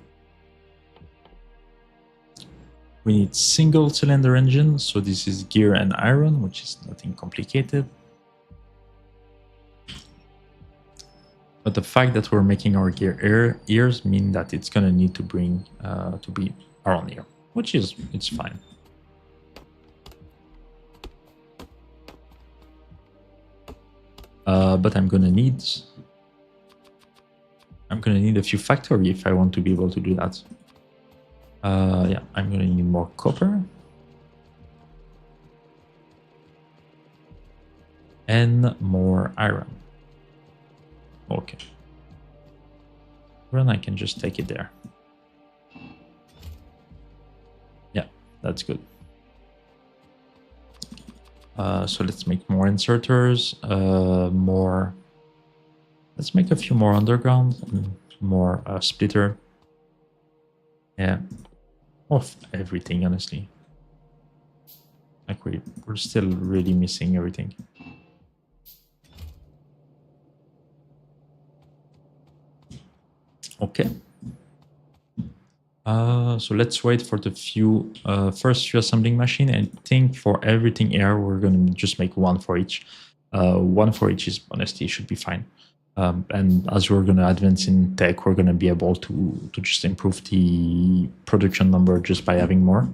We need single cylinder engine, so this is gear and iron, which is nothing complicated. But the fact that we're making our gear ears mean that it's gonna need to bring to be around here, which is it's fine. But I'm gonna need a few factory if I want to be able to do that. Yeah, I'm gonna need more copper and more iron. Okay. Then I can just take it there. Yeah, that's good. So let's make more inserters, more. Let's make a few more underground and more splitter. Yeah, of everything, honestly. Like we're still really missing everything. Okay. So let's wait for the first few assembling machine. I think for everything here, we're gonna just make one for each. One for each is honestly should be fine. And as we're gonna advance in tech, we're gonna be able to just improve the production number just by having more,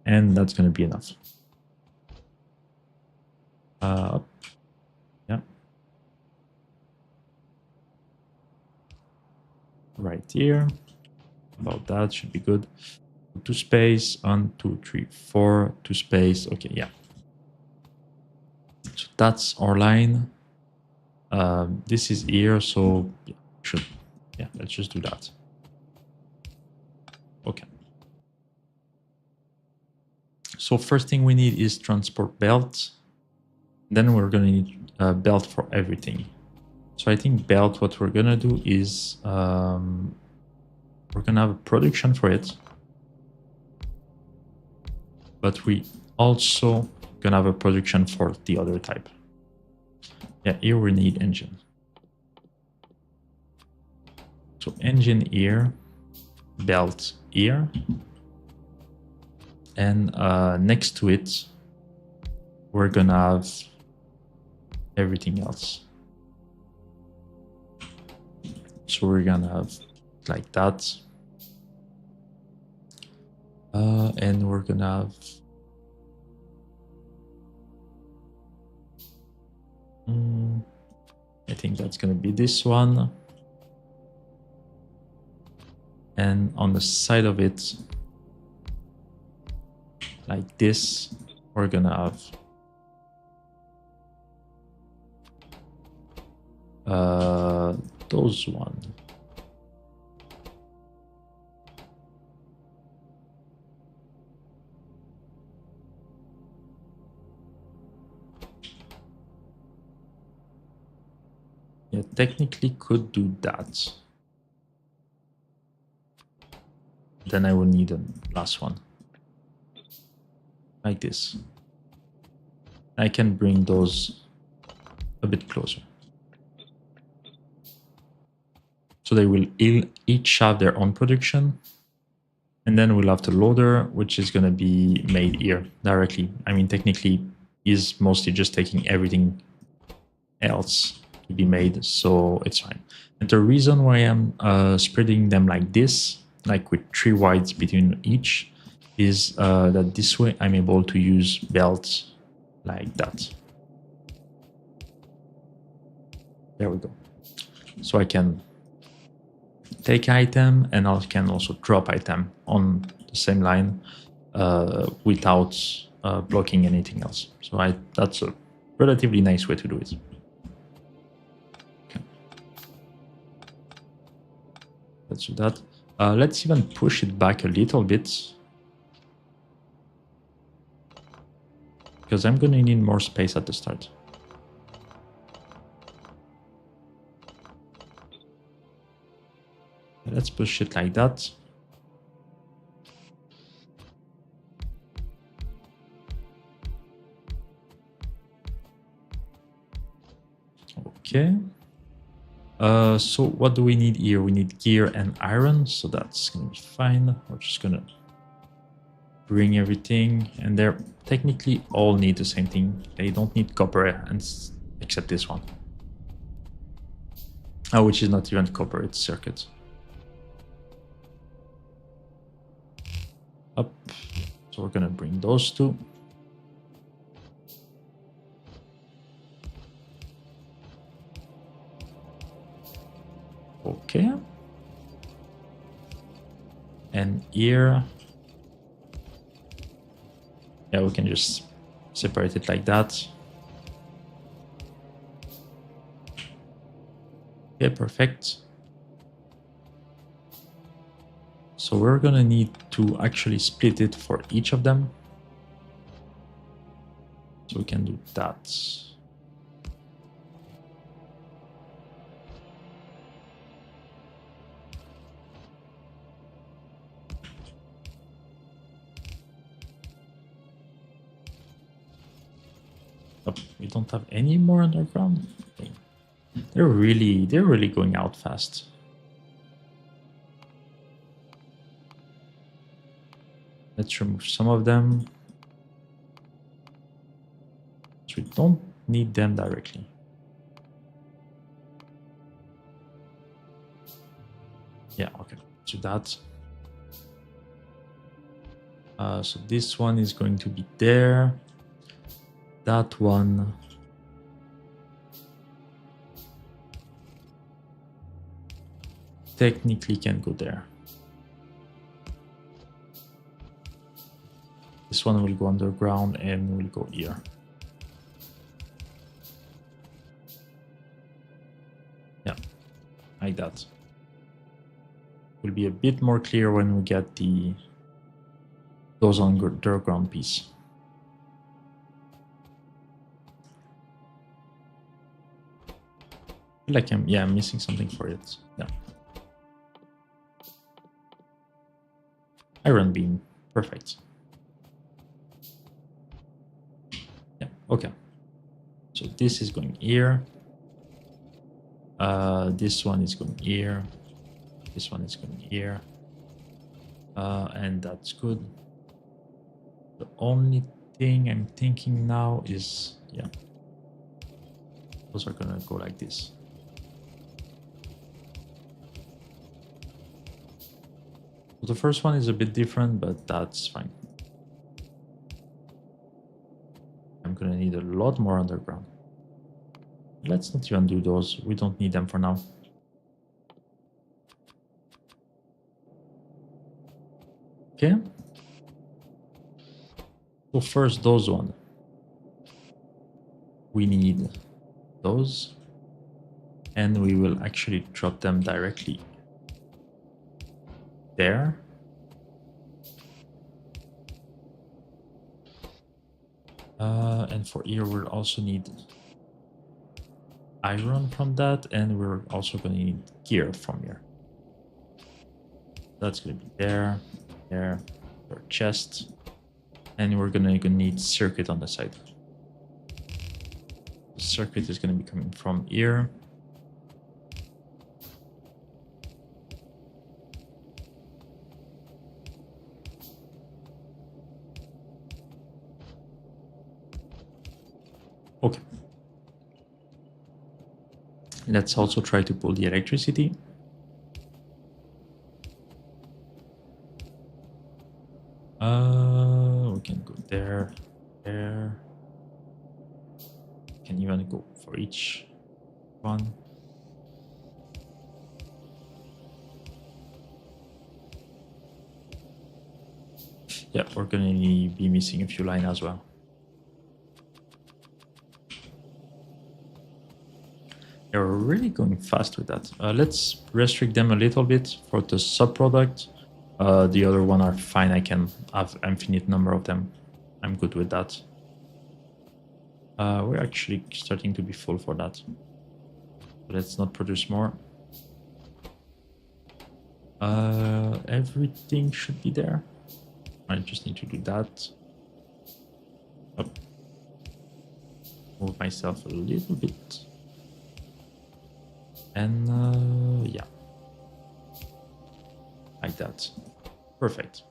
and that's gonna be enough. Yeah. Right here. About that should be good. 2 space, 1, 2, 3, 4, 2 space. Okay, yeah. So that's our line. This is here, so yeah, let's just do that. Okay. So first thing we need is transport belt. Then we're gonna need a belt for everything. So I think belt, what we're gonna do is we're gonna have a production for it, but we also gonna have a production for the other type. Yeah, here we need engine. So engine here, belt here, and next to it, we're gonna have everything else. So we're gonna have like that. And we're gonna have I think that's gonna be this one. And on the side of it, like this, we're gonna have those one. Yeah, technically could do that. Then I will need a last one. Like this. I can bring those a bit closer. So they will each have their own production, And then we'll have the loader, which is going to be made here directly. I mean, technically, is mostly just taking everything else to be made, so it's fine. And the reason why I'm spreading them like this, like with 3 wides between each, is that this way I'm able to use belts like that. There we go. So I can take item and I can also drop item on the same line without blocking anything else. So that's a relatively nice way to do it. Okay. Let's do that. Let's even push it back a little bit, because I'm going to need more space at the start. Let's push it like that. Okay. So what do we need here? We need gear and iron, so that's going to be fine. We're just going to bring everything, and they're technically all need the same thing. They don't need copper, and except this one. Which is not even copper, it's circuit. Up. So we're going to bring those two. Okay. And here, yeah, we can just separate it like that. Okay, perfect. So we're gonna need to actually split it for each of them. So we can do that. Oh, we don't have any more underground. Okay. They're really going out fast. Let's remove some of them. So we don't need them directly. Yeah, okay. So that. So this one is going to be there. That one. Technically can go there. This one will go underground and will go here. Yeah, like that. Will be a bit more clear when we get those underground piece. I feel like I'm missing something for it. Yeah. Iron beam, perfect. Yeah, okay. So this is going here. This one is going here. This one is going here. And that's good. The only thing I'm thinking now is, yeah, those are gonna go like this. So the first one is a bit different, but that's fine. I'm gonna need a lot more underground. Let's not even do those. We don't need them for now. Okay. So first, those one. We need those. And we will actually drop them directly there. And for here, we'll also need iron from that, and we're also going to need gear from here. That's going to be there, there, our chest, and we're going to need circuit on the side. The circuit is going to be coming from here. Let's also try to pull the electricity. We can go there, there. Can even go for each one. Yeah, we're gonna be missing a few lines as well. Yeah, we're really going fast with that. Let's restrict them a little bit for the sub-product. The other one are fine. I can have infinite number of them. I'm good with that. We're actually starting to be full for that. Let's not produce more. Everything should be there. I just need to do that. Oh. Move myself a little bit. And yeah. Like that. Perfect.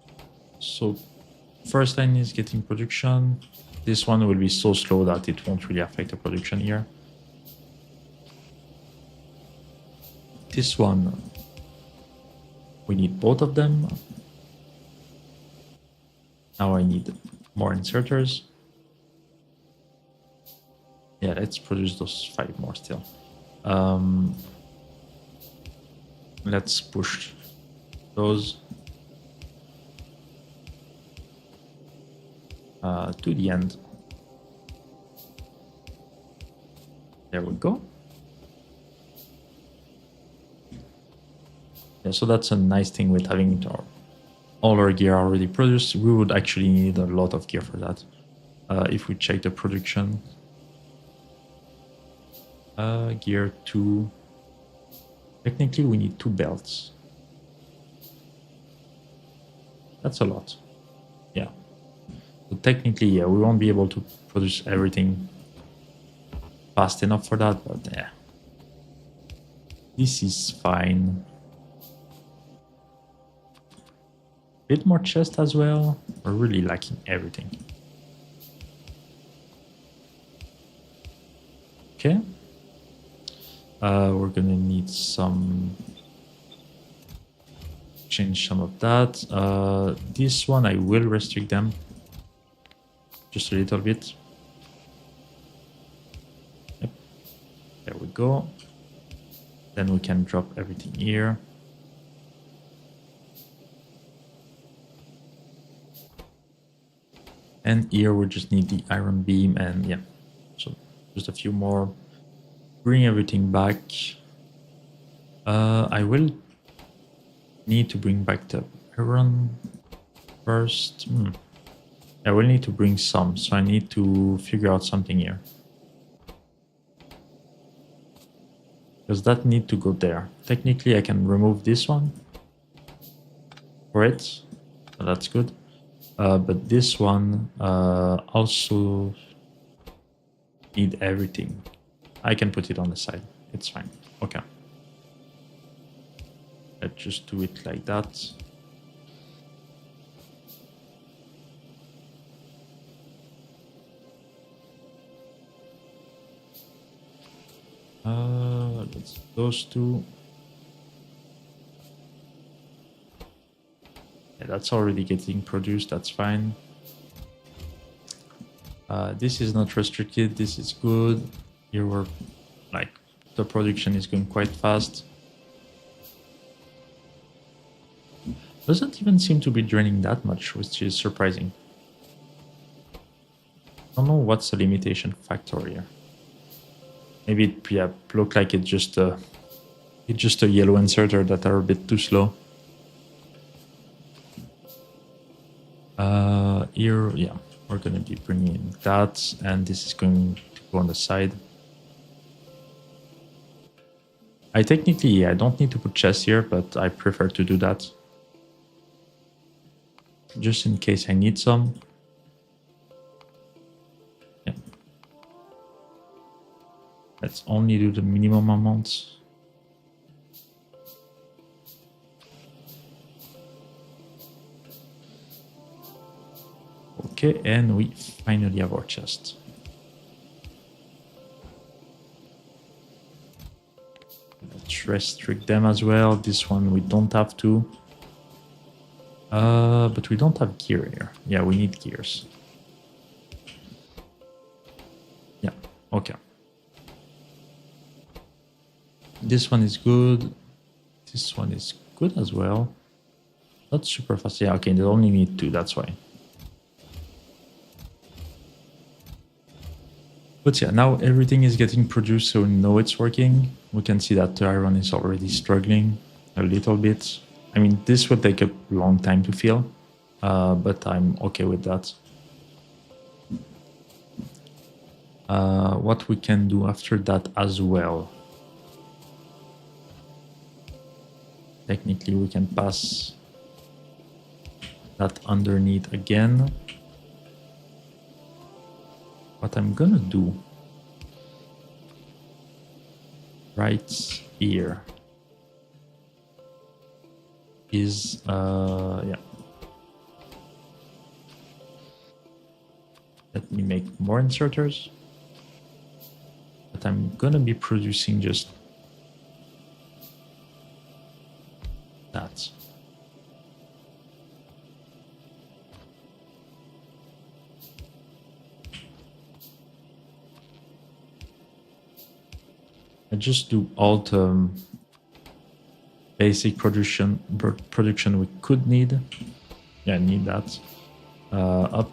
So first line is getting production. This one will be so slow that it won't really affect the production here. This one, we need both of them. Now I need more inserters. Yeah, let's produce those 5 more still. Let's push those to the end. There we go. Yeah, so that's a nice thing with having all our gear already produced. We would actually need a lot of gear for that. If we check the production, gear 2. Technically, we need 2 belts. That's a lot. Yeah. So technically, yeah, we won't be able to produce everything fast enough for that, but yeah. This is fine. Bit more chest as well. We're really lacking everything. Okay. We're gonna need some... change some of that. This one I will restrict them just a little bit. Yep. There we go. Then we can drop everything here. And here we just need the iron beam, and yeah, so just a few more. Bring everything back. I will need to bring back the iron first. I will need to bring some, so I need to figure out something here. Because that need to go there. Technically, I can remove this one for it, so that's good. But this one also need everything. I can put it on the side. It's fine. Okay. Let's just do it like that. Let's do those 2. Yeah, that's already getting produced. That's fine. This is not restricted. This is good. Here we're like the production is going quite fast. Doesn't even seem to be draining that much, which is surprising. I don't know what's the limitation factor here. Maybe it look like it's just a yellow inserter that are a bit too slow. Here, yeah, we're gonna be bringing that, and this is going to go on the side. I technically, I don't need to put chests here, but I prefer to do that. Just in case I need some. Yeah. Let's only do the minimum amounts. Okay, and we finally have our chest. Let's restrict them as well. This one we don't have to. But we don't have gear here. Yeah, we need gears. Yeah, okay. This one is good. This one is good as well. Not super fast. Yeah, okay, they only need 2, that's why. But yeah, now everything is getting produced, so we know it's working. We can see that the iron is already struggling a little bit. I mean, this will take a long time to fill, but I'm okay with that. What we can do after that as well. Technically, we can pass that underneath again. What I'm gonna do right here is, yeah. Let me make more inserters. But I'm gonna be producing just that. I just do alt basic production we could need. Yeah, I need that. Up.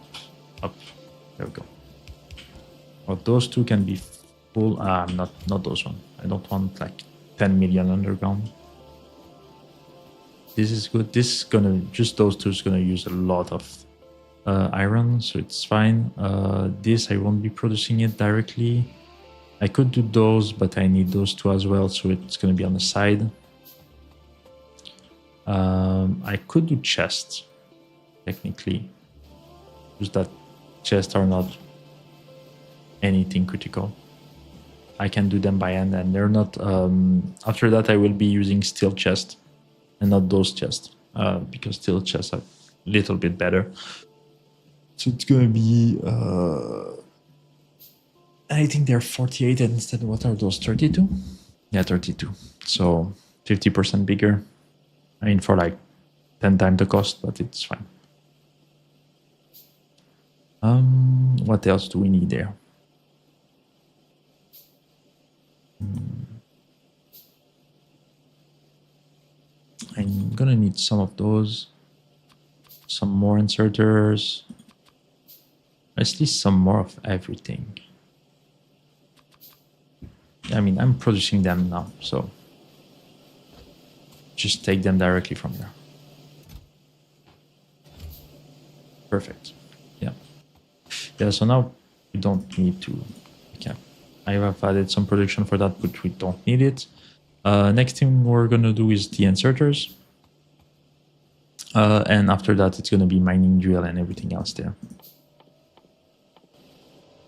There we go. Or those two can be full. Not those one. I don't want like 10 million underground. This is good. This is gonna, just those two is gonna use a lot of iron, so it's fine. This I won't be producing it directly. I could do those, but I need those two as well, so it's going to be on the side. I could do chests, technically. Just that chests are not anything critical. I can do them by hand, and they're not... after that, I will be using steel chests, and not those chests, because steel chests are a little bit better. So it's going to be... I think they're 48 and instead, what are those, 32? Yeah, 32. So 50% bigger. I mean, for like 10 times the cost, but it's fine. What else do we need there? I'm gonna need some of those. Some more inserters. At least some more of everything. I mean, I'm producing them now, so just take them directly from there. Perfect. Yeah. Yeah, so now we don't need to... Okay. I have added some production for that, but we don't need it. Next thing we're going to do is the inserters. And after that, it's going to be mining drill and everything else there.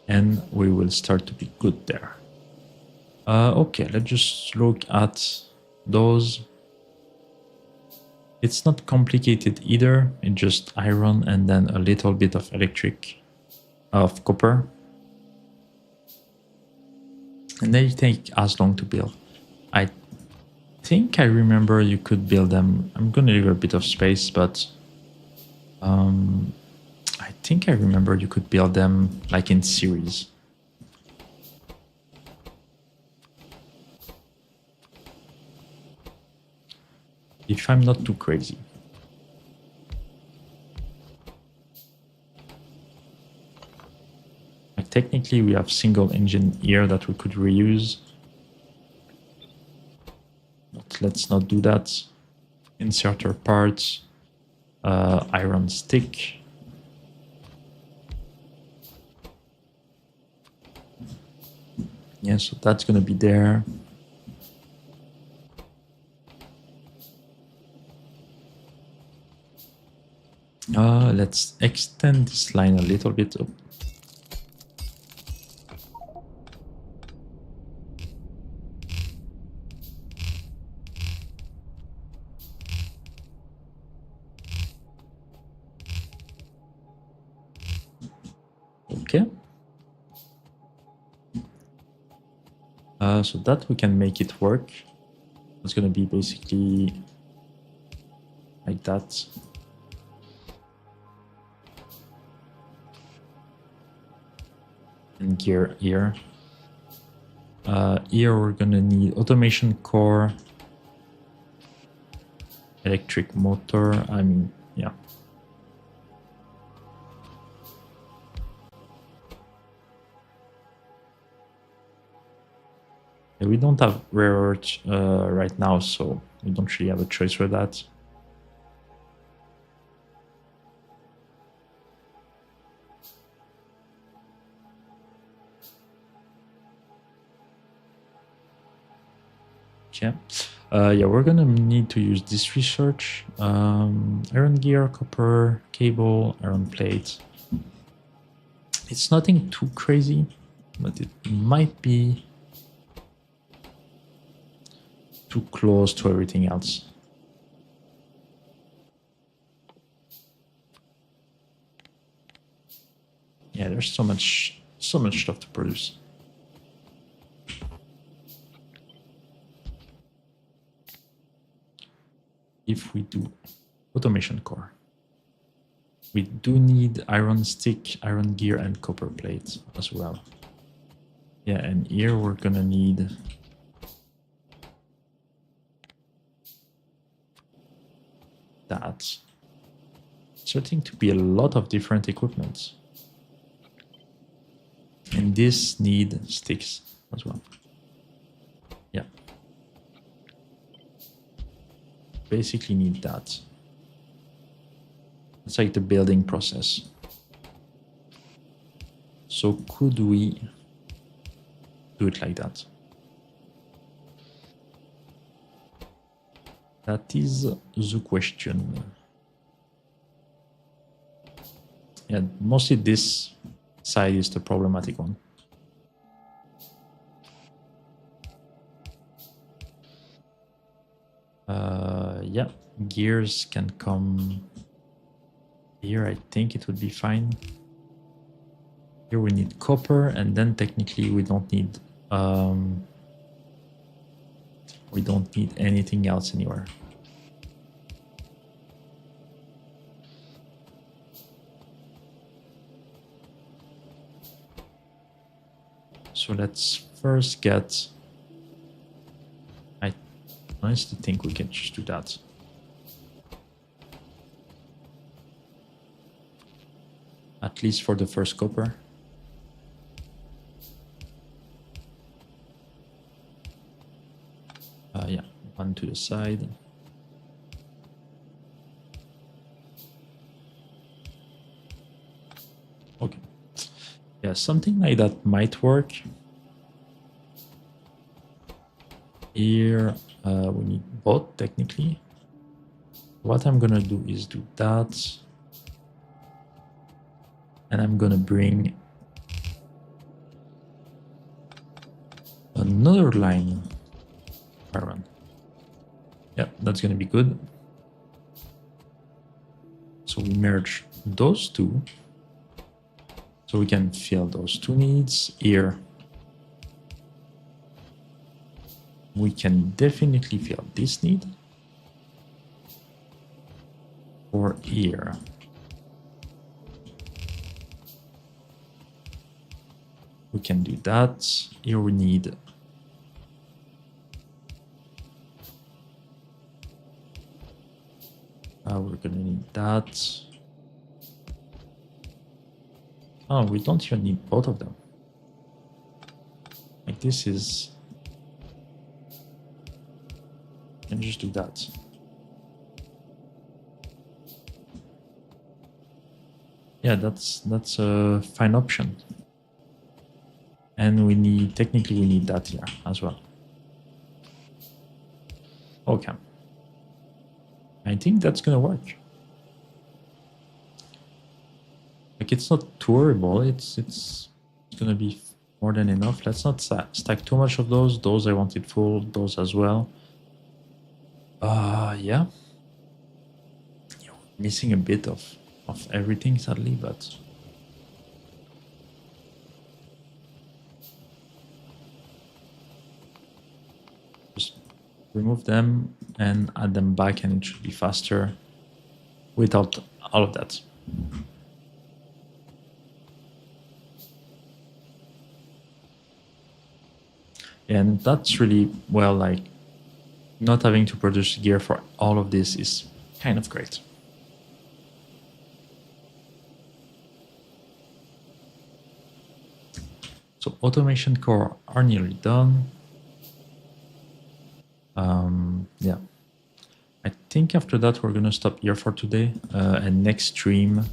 And we will start to be good there. Okay, let's just look at those. It's not complicated either. It's just iron and then a little bit of of copper. And they take as long to build. I think I remember you could build them. I'm going to leave a bit of space, but I think I remember you could build them like in series. If I'm not too crazy. Like technically we have single engine here that we could reuse. But let's not do that. Inserter parts, iron stick. Yeah, so that's gonna be there. Let's extend this line a little bit up. Okay. So that we can make it work. It's going to be basically like that. And gear here. Here we're going to need automation core, electric motor. I mean, yeah. Yeah, we don't have rare earth right now, so we don't really have a choice for that. Okay. Yeah, we're gonna need to use this research. Iron gear, copper, cable, iron plate. It's nothing too crazy, but it might be too close to everything else. Yeah, there's so much stuff to produce. If we do automation core, we do need iron stick, iron gear, and copper plate as well. Yeah, and here we're gonna need that. Starting to be a lot of different equipment. And this need sticks as well. Yeah. Basically need that. It's like the building process. So could we do it like that? That is the question. Yeah, mostly this side is the problematic one. Yeah, gears can come here. I think it would be fine. Here we need copper, and then technically we don't need anything else anywhere. So let's first get. I honestly think we can just do that. At least for the first copper. Yeah, one to the side. Okay. Yeah, something like that might work. Here we need both technically. What I'm gonna do is do that. And I'm gonna bring another line iron. Yeah, that's gonna be good. So we merge those two. So we can fill those two needs here. We can definitely fill this need. Or here. We can do that. Here we need we're gonna need that. Oh, we don't even need both of them. Like this is. Can just do that. Yeah, that's a fine option. And we need, technically we need that here as well. Okay. I think that's gonna work. Like it's not too horrible, it's gonna be more than enough. Let's not stack too much of those. Those I wanted full, those as well. Yeah. Missing a bit of everything sadly, but just remove them and add them back, and it should be faster without all of that. And that's really, well, like, not having to produce gear for all of this is kind of great. So automation core are nearly done. Yeah, I think after that we're gonna stop here for today, and next stream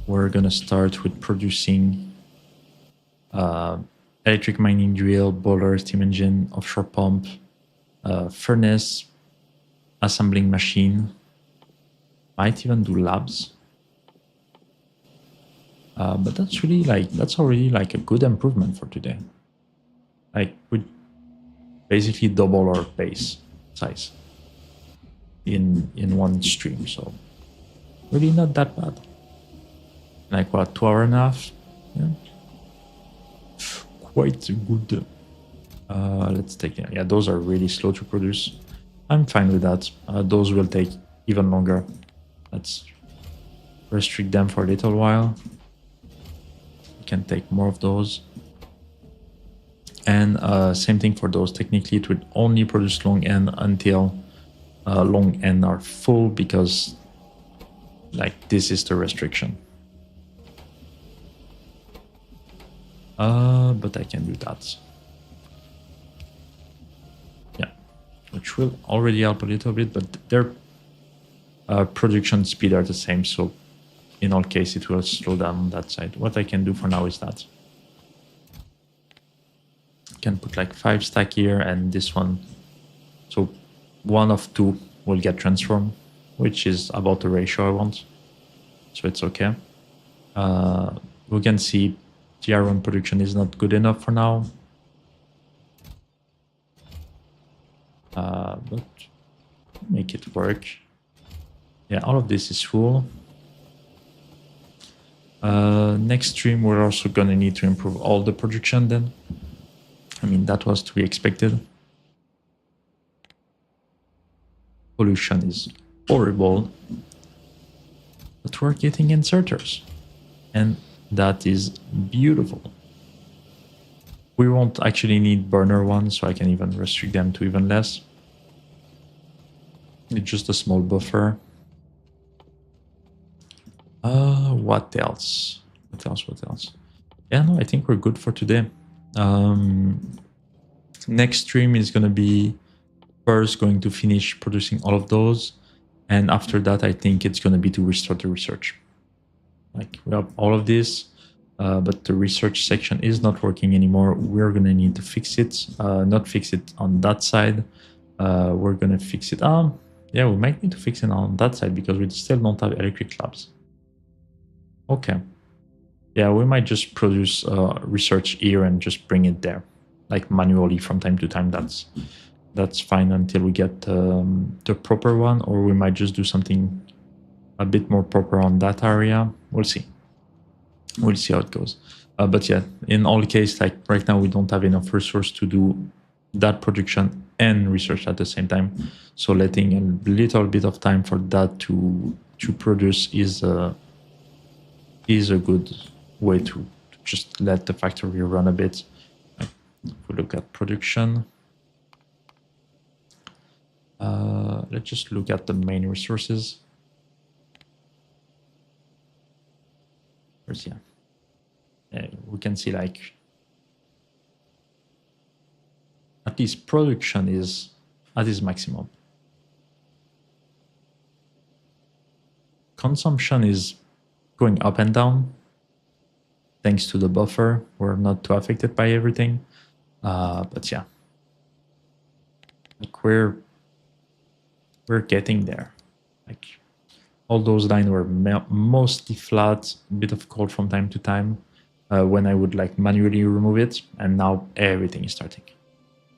we're gonna start with producing electric mining drill, boiler, steam engine, offshore pump, furnace, assembling machine, might even do labs. But that's really that's already like a good improvement for today. Like we basically double our base size in one stream, so really not that bad. Like what, 2.5 hours? Yeah, quite good. Let's take, yeah, those are really slow to produce. I'm fine with that. Those will take even longer. Let's restrict them for a little while. We can take more of those. And same thing for those. Technically, it would only produce long end until long end are full, because like this is the restriction. But I can do that. Yeah, which will already help a little bit, but their production speed are the same, so in all case it will slow down on that side. What I can do for now is that I can put like 5 stack here, and this one, so one of 2 will get transformed, which is about the ratio I want, so it's okay. We can see the iron production is not good enough for now, but make it work. Yeah, all of this is full. Next stream we're also gonna need to improve all the production then. I mean, that was to be expected. Pollution is horrible, but we're getting inserters, and that is beautiful. We won't actually need burner ones, so I can even restrict them to even less. It's just a small buffer. What else? What else? Yeah, no, I think we're good for today. Next stream is gonna be first going to finish producing all of those, and after that I think it's gonna be to restart the research. Like we have all of this, but the research section is not working anymore. We're gonna need to fix it. Not fix it on that side. We're gonna fix it. Yeah, we might need to fix it on that side because we still don't have electric labs. Okay. Yeah, we might just produce research here and just bring it there, like manually from time to time. That's fine until we get the proper one, or we might just do something a bit more proper on that area. We'll see. We'll see how it goes. But yeah, in all case, like right now we don't have enough resource to do that production and research at the same time. So letting a little bit of time for that to produce is a good way to just let the factory run a bit. If we look at production, let's just look at the main resources. First, yeah, we can see like at least production is at its maximum. Consumption is going up and down thanks to the buffer. We're not too affected by everything, but yeah, like we're getting there. Like all those lines were mostly flat, a bit of cold from time to time when I would like manually remove it, and now everything is starting.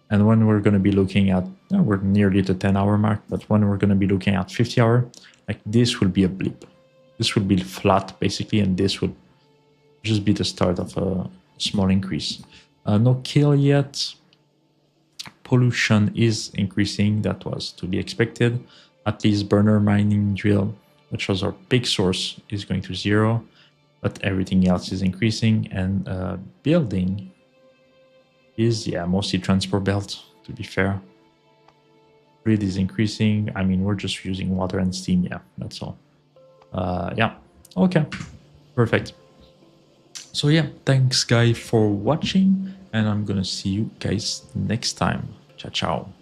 And when we're going to be looking at, we're nearly the 10-hour mark, but when we're going to be looking at 50 hour, like this will be a blip. This will be flat basically, and this would just be the start of a small increase. No kill yet. pollution is increasing. That was to be expected. At least burner mining drill, which was our big source, is going to 0, but everything else is increasing. And building is, yeah, mostly transport belt, to be fair. Grid is increasing. I mean, we're just using water and steam. Yeah, that's all. Yeah, okay, perfect. So yeah, thanks guys for watching, and I'm gonna see you guys next time. Ciao, ciao.